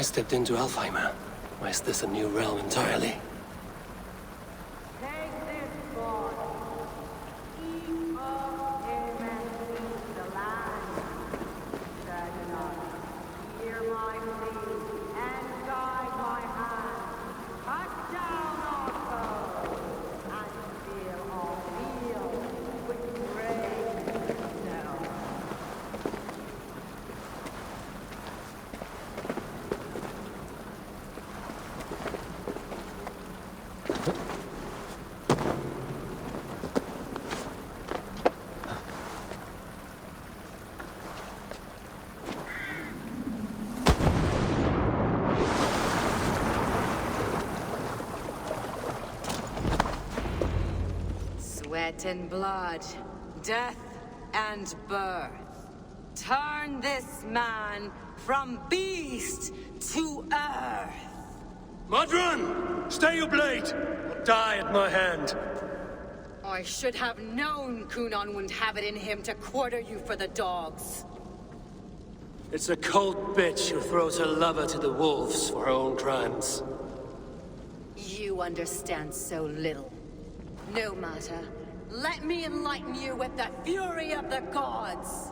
I stepped into Alfheim. Or is this a new realm entirely? Sweat and blood, death and birth. Turn this man from beast to earth. Modron! Stay your blade! Or die at my hand! I should have known Kunon wouldn't have it in him to quarter you for the dogs. It's a cold bitch who throws her lover to the wolves for her own crimes. You understand so little. No matter. Let me enlighten you with the fury of the gods!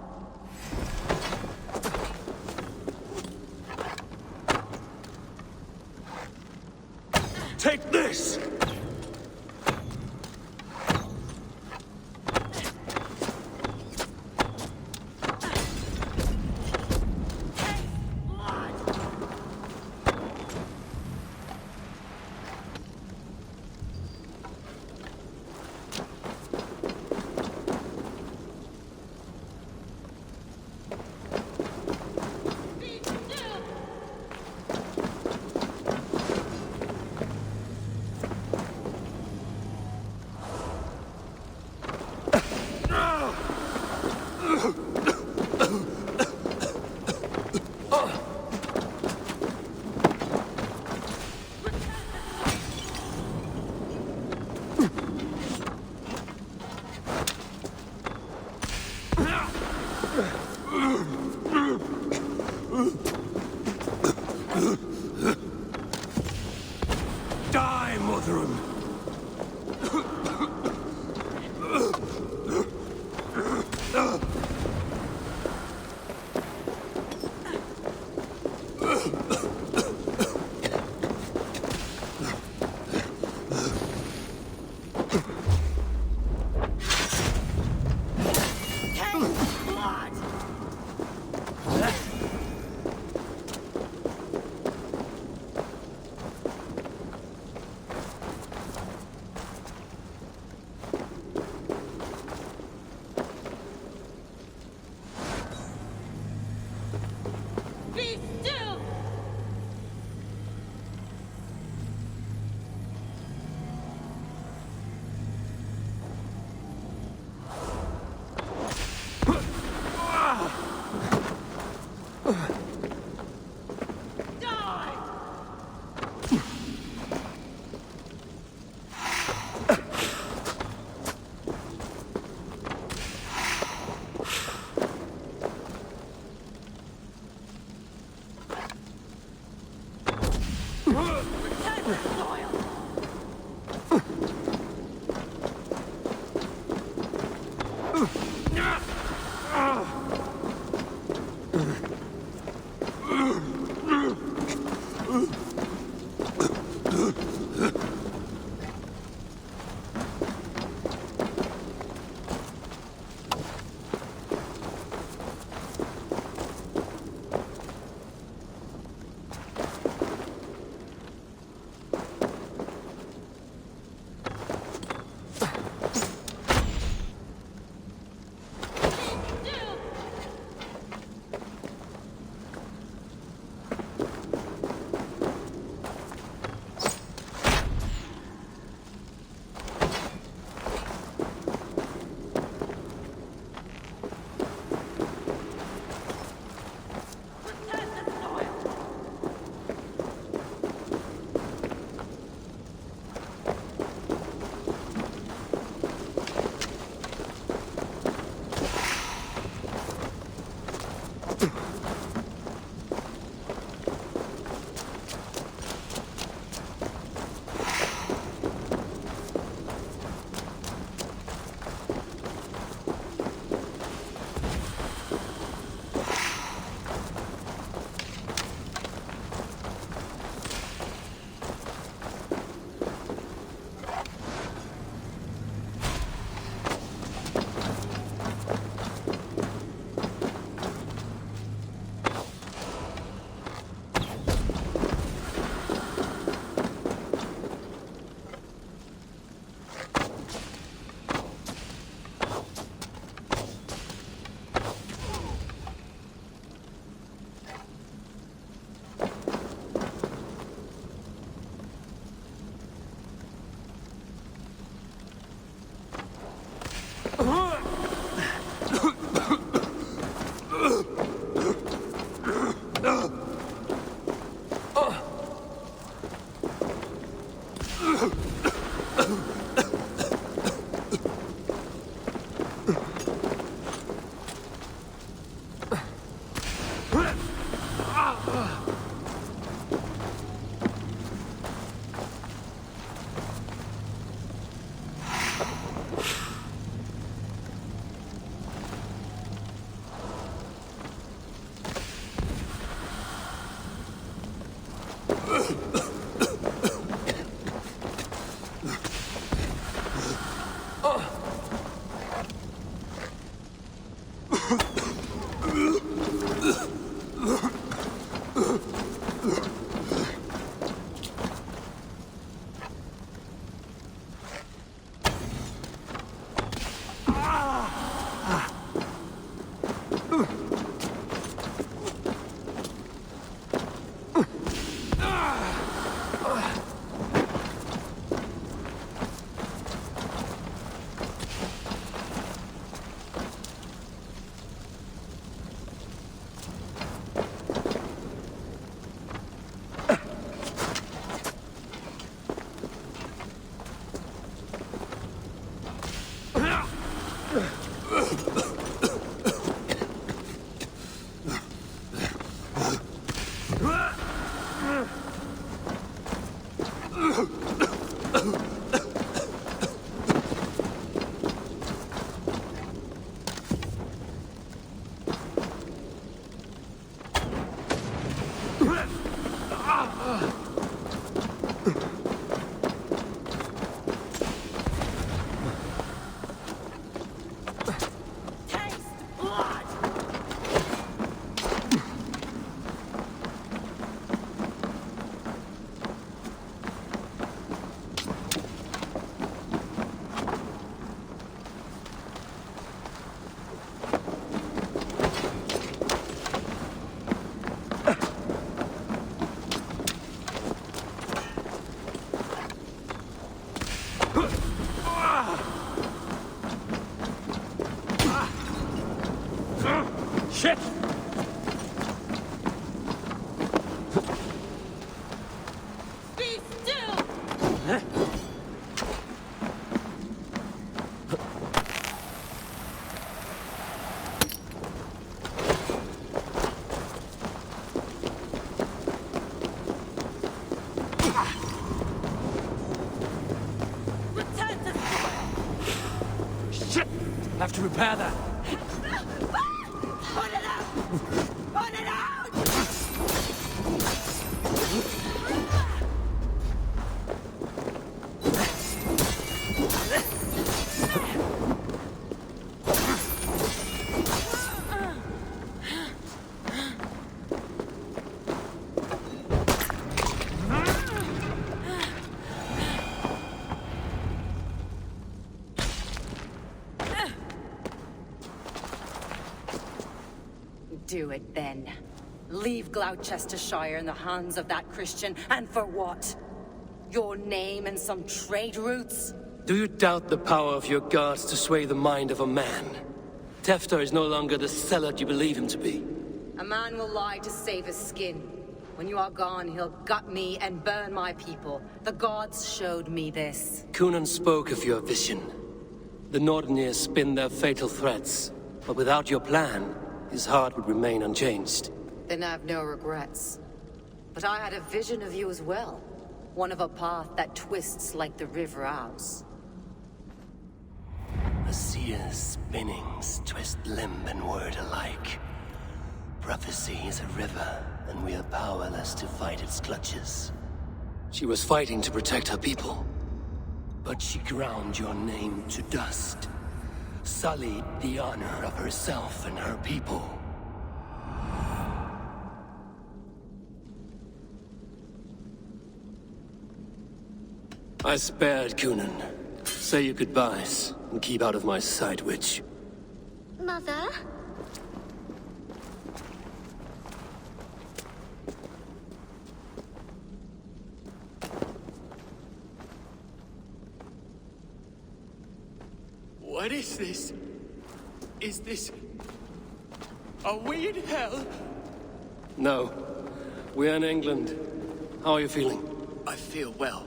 Take this! Die, Mothron! Shit! Be still! Shit! Have to repair that. Put it out! Put it out! Do it then. Leave Gloucestershire in the hands of that Christian, and for what? Your name and some trade routes? Do you doubt the power of your guards to sway the mind of a man? Tefter is no longer the zealot you believe him to be. A man will lie to save his skin. When you are gone, he'll gut me and burn my people. The gods showed me this. Cunan spoke of your vision. The Nordenir spin their fatal threats, but without your plan, his heart would remain unchanged. Then I have no regrets. But I had a vision of you as well. One of a path that twists like the river Ouse. A seer's spinnings twist limb and word alike. Prophecy is a river, and we are powerless to fight its clutches. She was fighting to protect her people, but she ground your name to dust. Sullied the honor of herself and her people. I spared Cunan. Say your goodbyes and keep out of my sight, witch. Mother? What is this? Is this... Are we in hell? No. We're in England. How are you feeling? I feel well.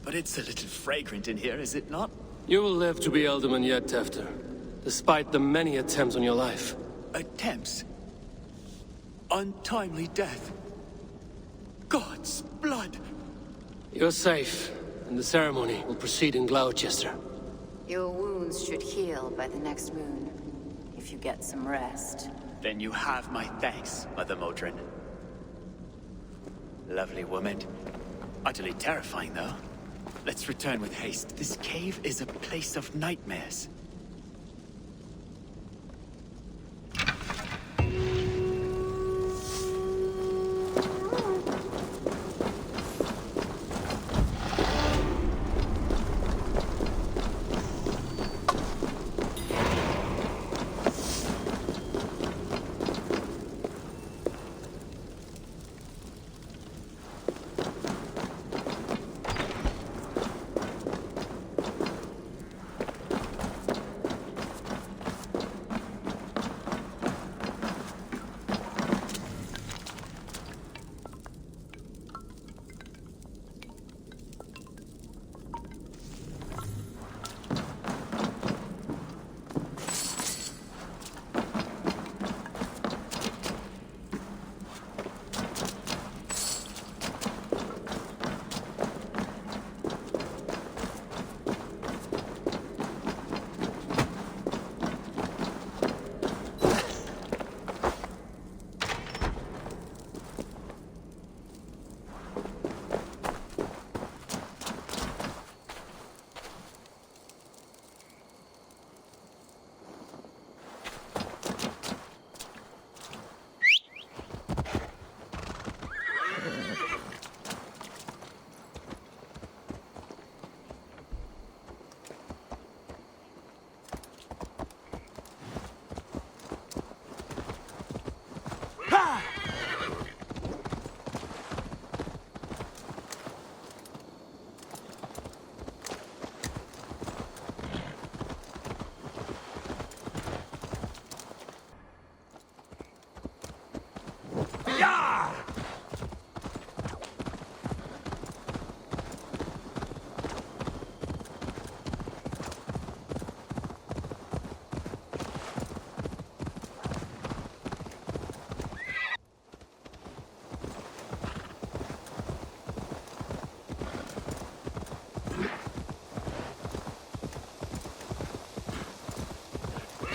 But it's a little fragrant in here, is it not? You will live to be Alderman yet, Tefter. Despite the many attempts on your life. Attempts? Untimely death? God's blood! You're safe, and the ceremony will proceed in Gloucester. Your wounds should heal by the next moon, if you get some rest. Then you have my thanks, Mother Modron. Lovely woman. Utterly terrifying, though. Let's return with haste. This cave is a place of nightmares.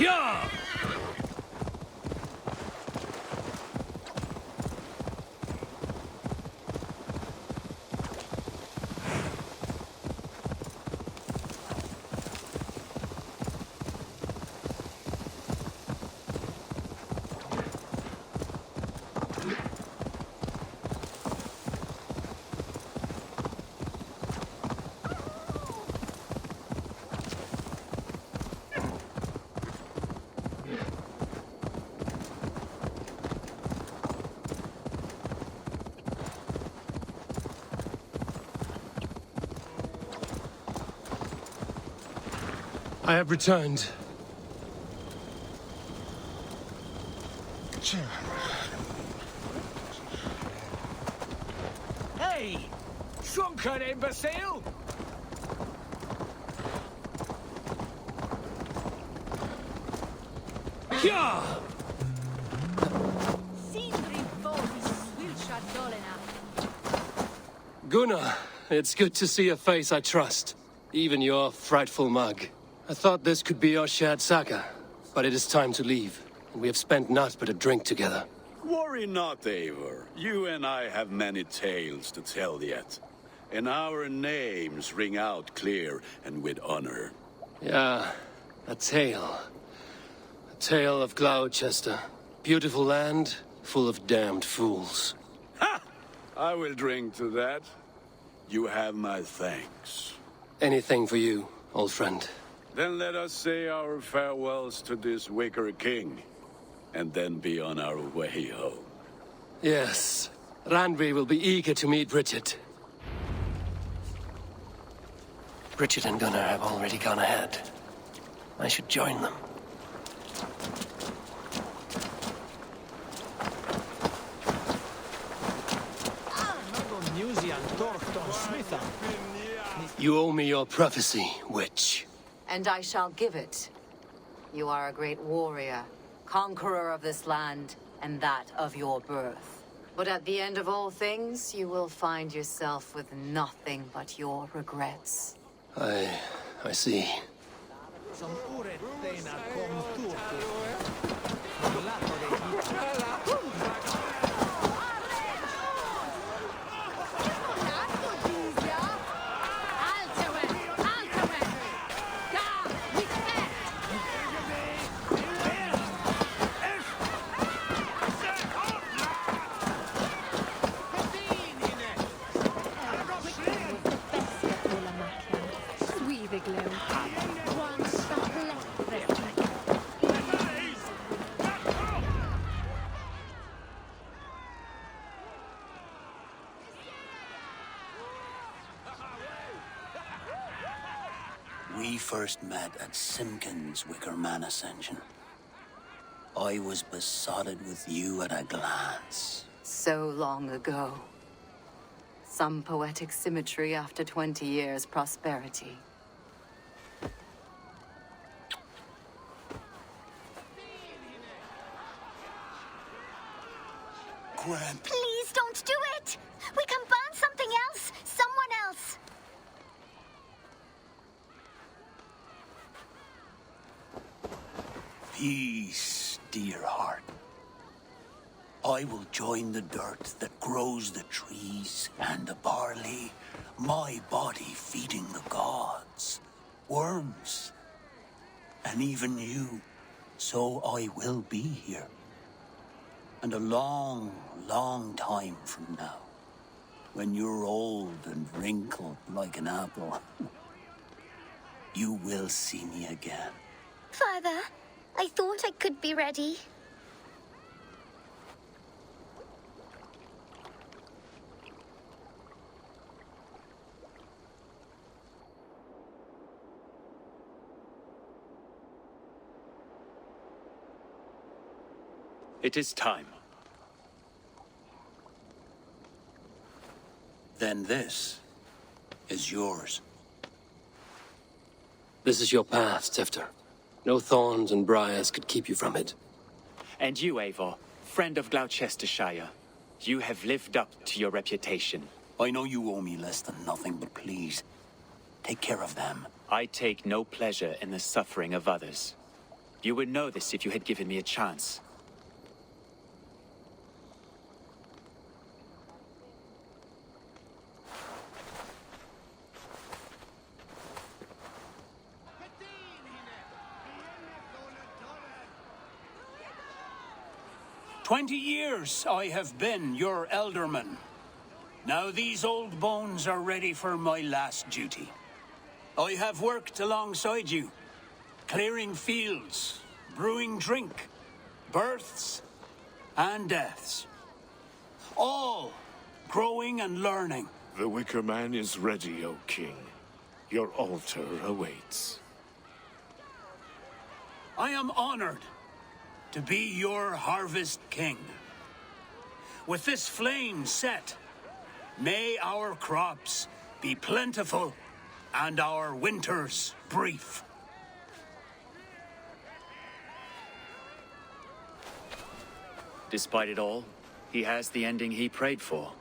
Yeah! I have returned. Hey! Shrunken imbecile! Yeah! Gunnar, it's good to see a face I trust. Even your frightful mug. I thought this could be our shared saga, but it is time to leave. We have spent naught but a drink together. Worry not, Eivor. You and I have many tales to tell yet. And our names ring out clear and with honor. Yeah, a tale. A tale of Gloucester. Beautiful land, full of damned fools. Ha! I will drink to that. You have my thanks. Anything for you, old friend. Then let us say our farewells to this wicker king, and then be on our way home. Yes, Randvi will be eager to meet Bridget. Bridget and Gunnar have already gone ahead. I should join them. You owe me your prophecy, witch. And I shall give it. You are a great warrior, conqueror of this land, and that of your birth. But at the end of all things, you will find yourself with nothing but your regrets. I see. We first met at Simpkins' Wicker Man Ascension. I was besotted with you at a glance. So long ago. Some poetic symmetry after 20 years' prosperity. Gran. Please don't do it! We can burn something else! Someone else! Peace, dear heart. I will join the dirt that grows the trees and the barley, my body feeding the gods, worms, and even you. So I will be here. And a long, long time from now, when you're old and wrinkled like an apple, you will see me again. Father, I thought I could be ready. It is time. Then this is yours. This is your path, Tifter. No thorns and briars could keep you from it. And you, Eivor, friend of Gloucestershire, you have lived up to your reputation. I know you owe me less than nothing, but please, take care of them. I take no pleasure in the suffering of others. You would know this if you had given me a chance. "20 years I have been your elderman. Now these old bones are ready for my last duty. I have worked alongside you, clearing fields, brewing drink, births and deaths. All growing and learning. The Wicker Man is ready, O King. Your altar awaits. I am honored to be your Harvest King. With this flame set, may our crops be plentiful and our winters brief." Despite it all, he has the ending he prayed for.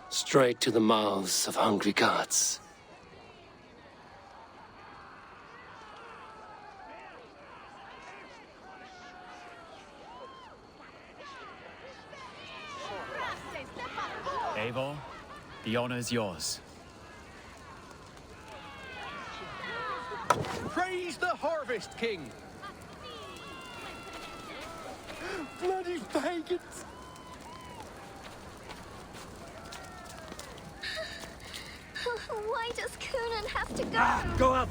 Straight to the mouths of hungry gods. Eivor, the honor's yours. Praise the Harvest King! Bloody pagans! Why does Coonan have to go? Go up!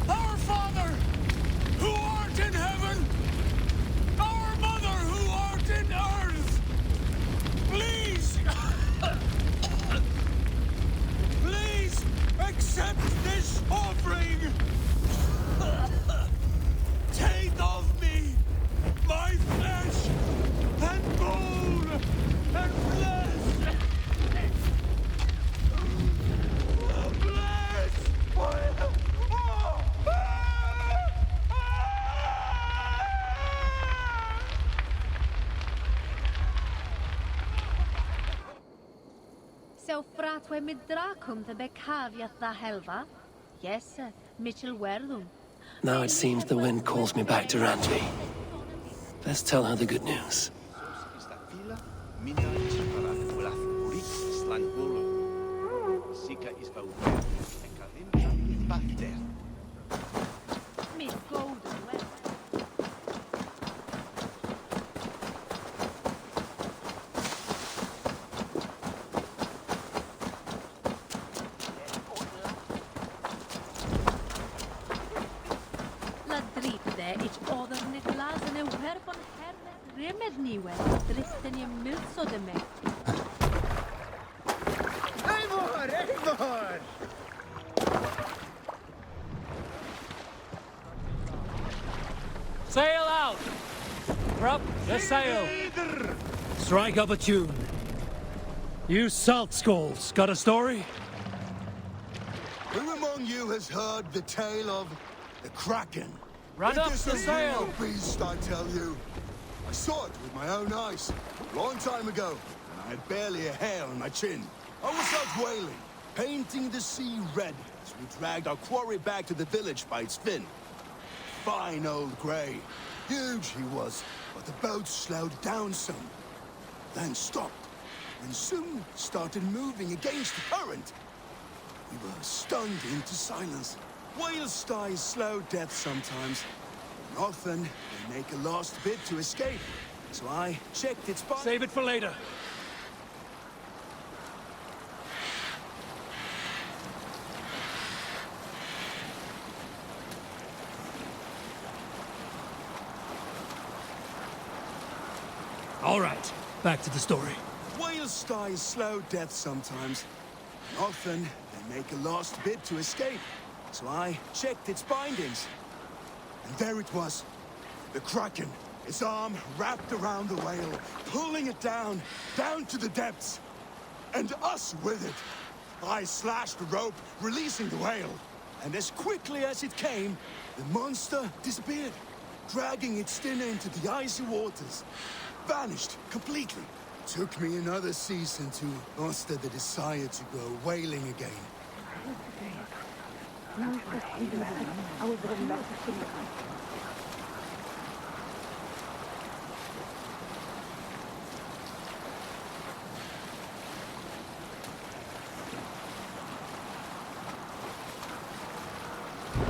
Our Father, who art in heaven, our Mother, who art in earth, please, please accept this offering. Take of me my flesh and bone and flesh. So fratwe mit dracum the becaviat the helva? Yes, sir. Mitchell Werlum. Now it seems the wind calls me back to Randvi. Let's tell her the good news. Me golden well. La drite ich oder nit lazene werbon hermes remedniwe. Dristen je milso de me. Eivor! Eivor! Sail out! Prop the sail! Strike up a tune. You salt skulls, got a story? Who among you has heard the tale of the Kraken? Run up It is the a sail! real beast, I tell you. I saw it with my own eyes, a long time ago, and I had barely a hair on my chin. I was out whaling, painting the sea red as we dragged our quarry back to the village by its fin. Fine old grey. Huge he was, but the boat slowed down some. Then stopped, and soon started moving against the current. We were stunned into silence. Whales die slow death sometimes. And often, they make a last bid to escape. So I checked its body. Save it for later. All right, back to the story. Whales die slow death sometimes. And often, they make a last bid to escape. So I checked its bindings. And there it was. The Kraken. His arm wrapped around the whale, pulling it down to the depths. And us with it. I slashed the rope, releasing the whale. And as quickly as it came, the monster disappeared, dragging its dinner into the icy waters. Vanished completely. Took me another season to muster the desire to go whaling again.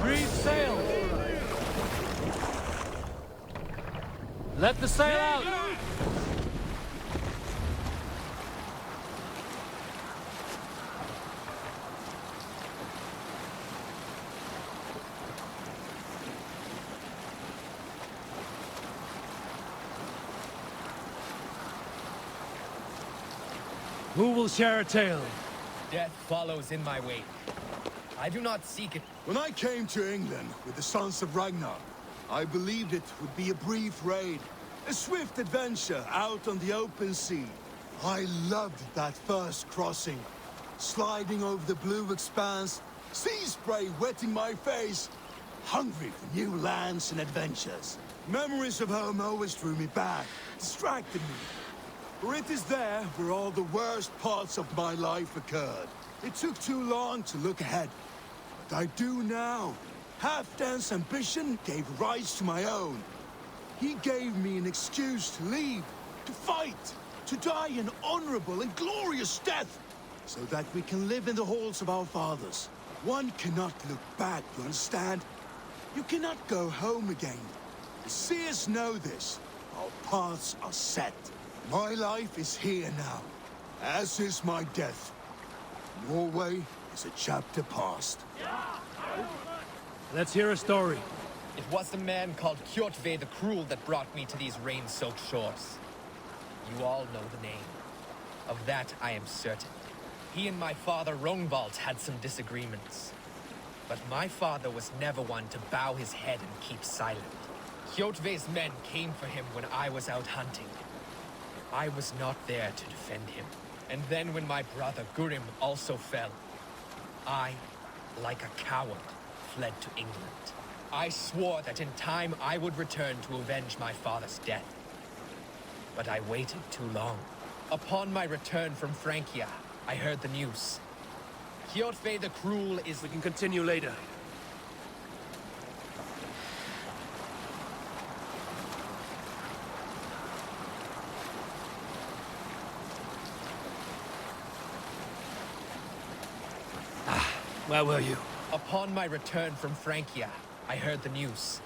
Reef sail! Let the sail out! Who will share a tale? Death follows in my wake. I do not seek it. When I came to England with the Sons of Ragnar, I believed it would be a brief raid, a swift adventure out on the open sea. I loved that first crossing, sliding over the blue expanse, sea spray wetting my face, hungry for new lands and adventures. Memories of home always drew me back, distracted me. For it is there where all the worst parts of my life occurred. It took too long to look ahead. But I do now. Halfdan's ambition gave rise to my own. He gave me an excuse to leave, to fight, to die an honorable and glorious death, so that we can live in the halls of our fathers. One cannot look back, you understand? You cannot go home again. The seers know this. Our paths are set. My life is here now, as is my death. Norway is a chapter past. Let's hear a story. It was a man called Kjotve the Cruel that brought me to these rain-soaked shores. You all know the name. Of that I am certain. He and my father Rongvald had some disagreements. But my father was never one to bow his head and keep silent. Kjotve's men came for him when I was out hunting. I was not there to defend him. And then when my brother Gurim also fell, I, like a coward, fled to England. I swore that in time I would return to avenge my father's death. But I waited too long. Upon my return from Francia, I heard the news. Kjotve the Cruel is... We can continue later. Where were you? Upon my return from Francia, I heard the news.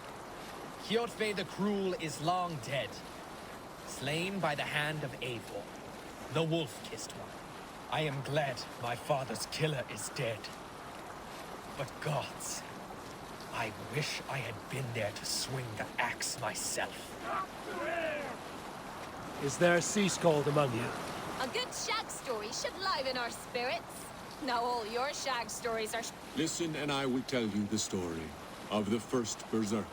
Kjotve the Cruel is long dead, slain by the hand of Eivor, the wolf-kissed one. I am glad my father's killer is dead. But gods, I wish I had been there to swing the axe myself. Is there a sea scald among you? A good shag story should liven our spirits. Now all your shag stories are... Listen and I will tell you the story of the first berserker.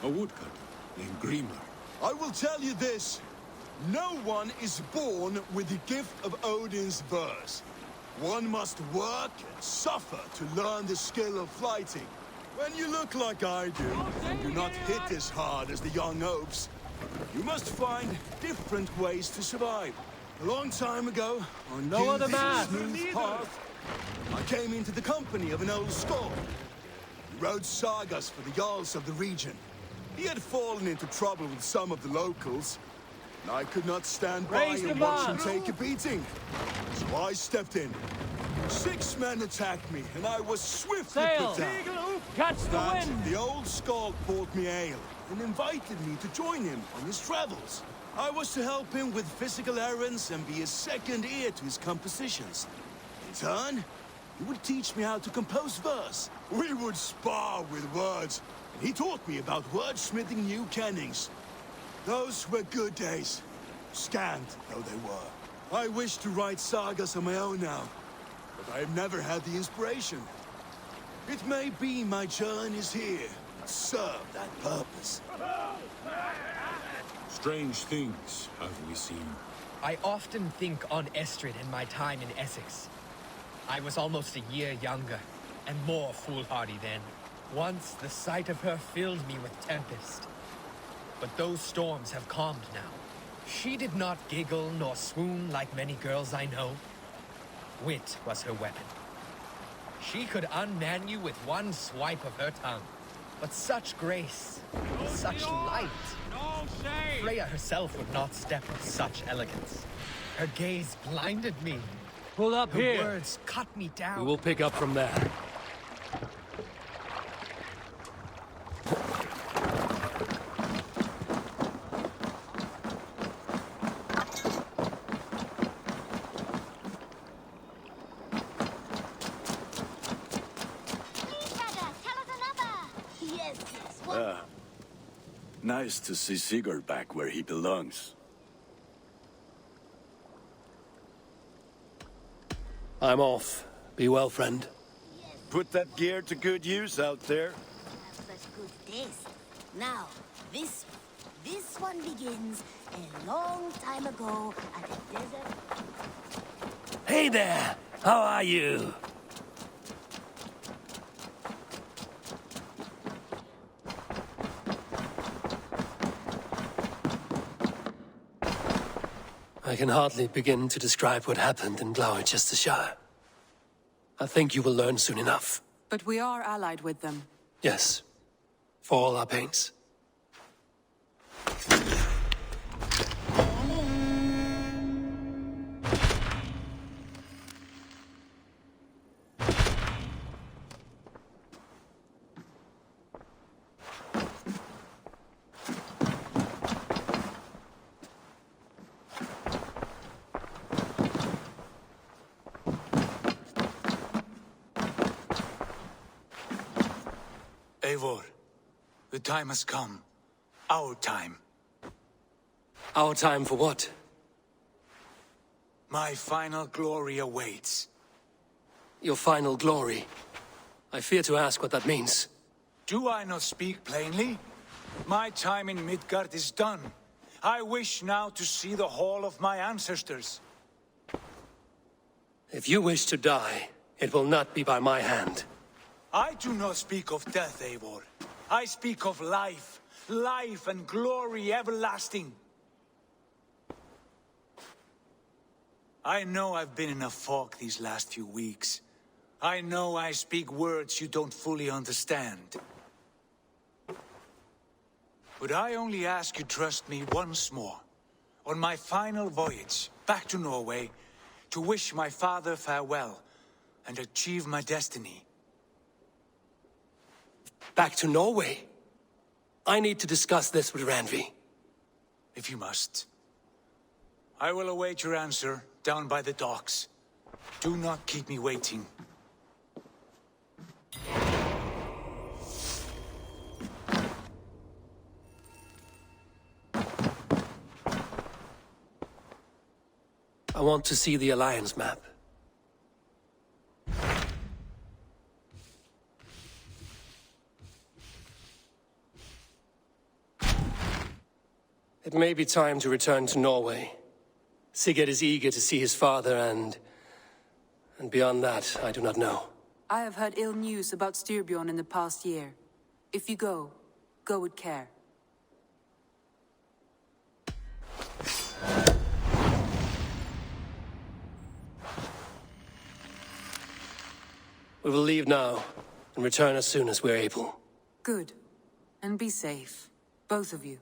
A woodcutter named Grimr. I will tell you this. No one is born with the gift of Odin's verse. One must work and suffer to learn the skill of fighting. When you look like I do, and do not hit as hard as the young oafs, you must find different ways to survive. A long time ago, on No other man. smooth path, I came into the company of an old Skald. He wrote sagas for the Jarls of the region. He had fallen into trouble with some of the locals, and I could not stand by Raise the and watch bar. him take a beating. So I stepped in. 6 men attacked me, and I was swiftly Sail! put down. Catch the But wind! the old Skald bought me ale and invited me to join him on his travels. I was to help him with physical errands and be a second ear to his compositions. In turn, he would teach me how to compose verse. We would spar with words, and he taught me about wordsmithing new kennings. Those were good days, scant though they were. I wish to write sagas on my own now, but I have never had the inspiration. It may be my journey is here, serve that purpose. Strange things have we seen. I often think on Estrid and my time in Essex. I was almost a year younger, and more foolhardy then. Once the sight of her filled me with tempest. But those storms have calmed now. She did not giggle nor swoon like many girls I know. Wit was her weapon. She could unman you with one swipe of her tongue. But such grace, such light. Freya herself would not step with such elegance. Her gaze blinded me. Pull up her here. Words cut me down. We will pick up from there. Nice to see Sigurd back where he belongs. I'm off. Be well, friend. Put that gear to good use out there. Such good taste. Now, this one begins a long time ago at a desert. Hey there! How are you? I can hardly begin to describe what happened in Glawchestershire. I think you will learn soon enough. But we are allied with them. Yes. For all our pains. Eivor, the time has come. Our time. Our time for what? My final glory awaits. Your final glory? I fear to ask what that means. Do I not speak plainly? My time in Midgard is done. I wish now to see the hall of my ancestors. If you wish to die, it will not be by my hand. I do not speak of death, Eivor. I speak of life. Life and glory everlasting. I know I've been in a fog these last few weeks. I know I speak words you don't fully understand. But I only ask you trust me once more. On my final voyage back to Norway, to wish my father farewell and achieve my destiny. Back to Norway? I need to discuss this with Randvi. If you must. I will await your answer down by the docks. Do not keep me waiting. I want to see the Alliance map. It may be time to return to Norway. Sigurd is eager to see his father and beyond that, I do not know. I have heard ill news about Styrbjorn in the past year. If you go with care. We will leave now and return as soon as we're able. Good. And be safe. Both of you.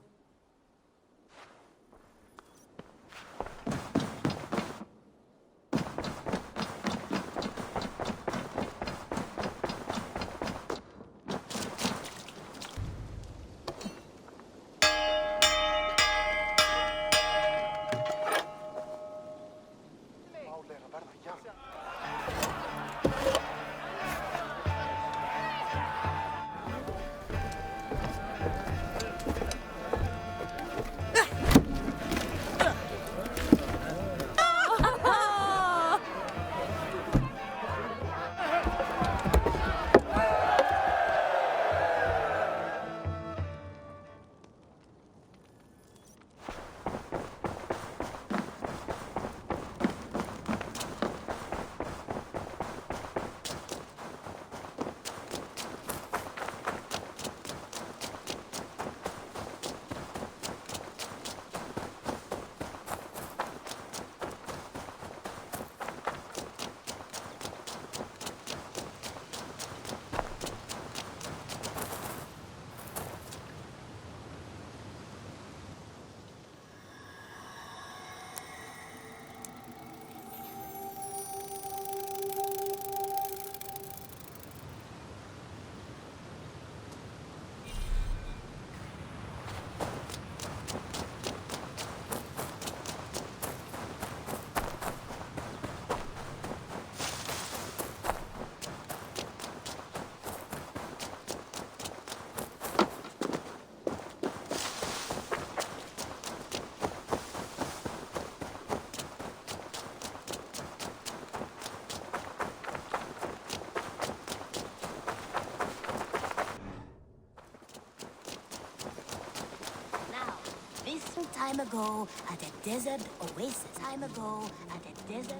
time ago at a desert oasis. Time ago at a desert.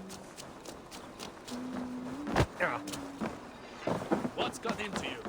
What's got into you?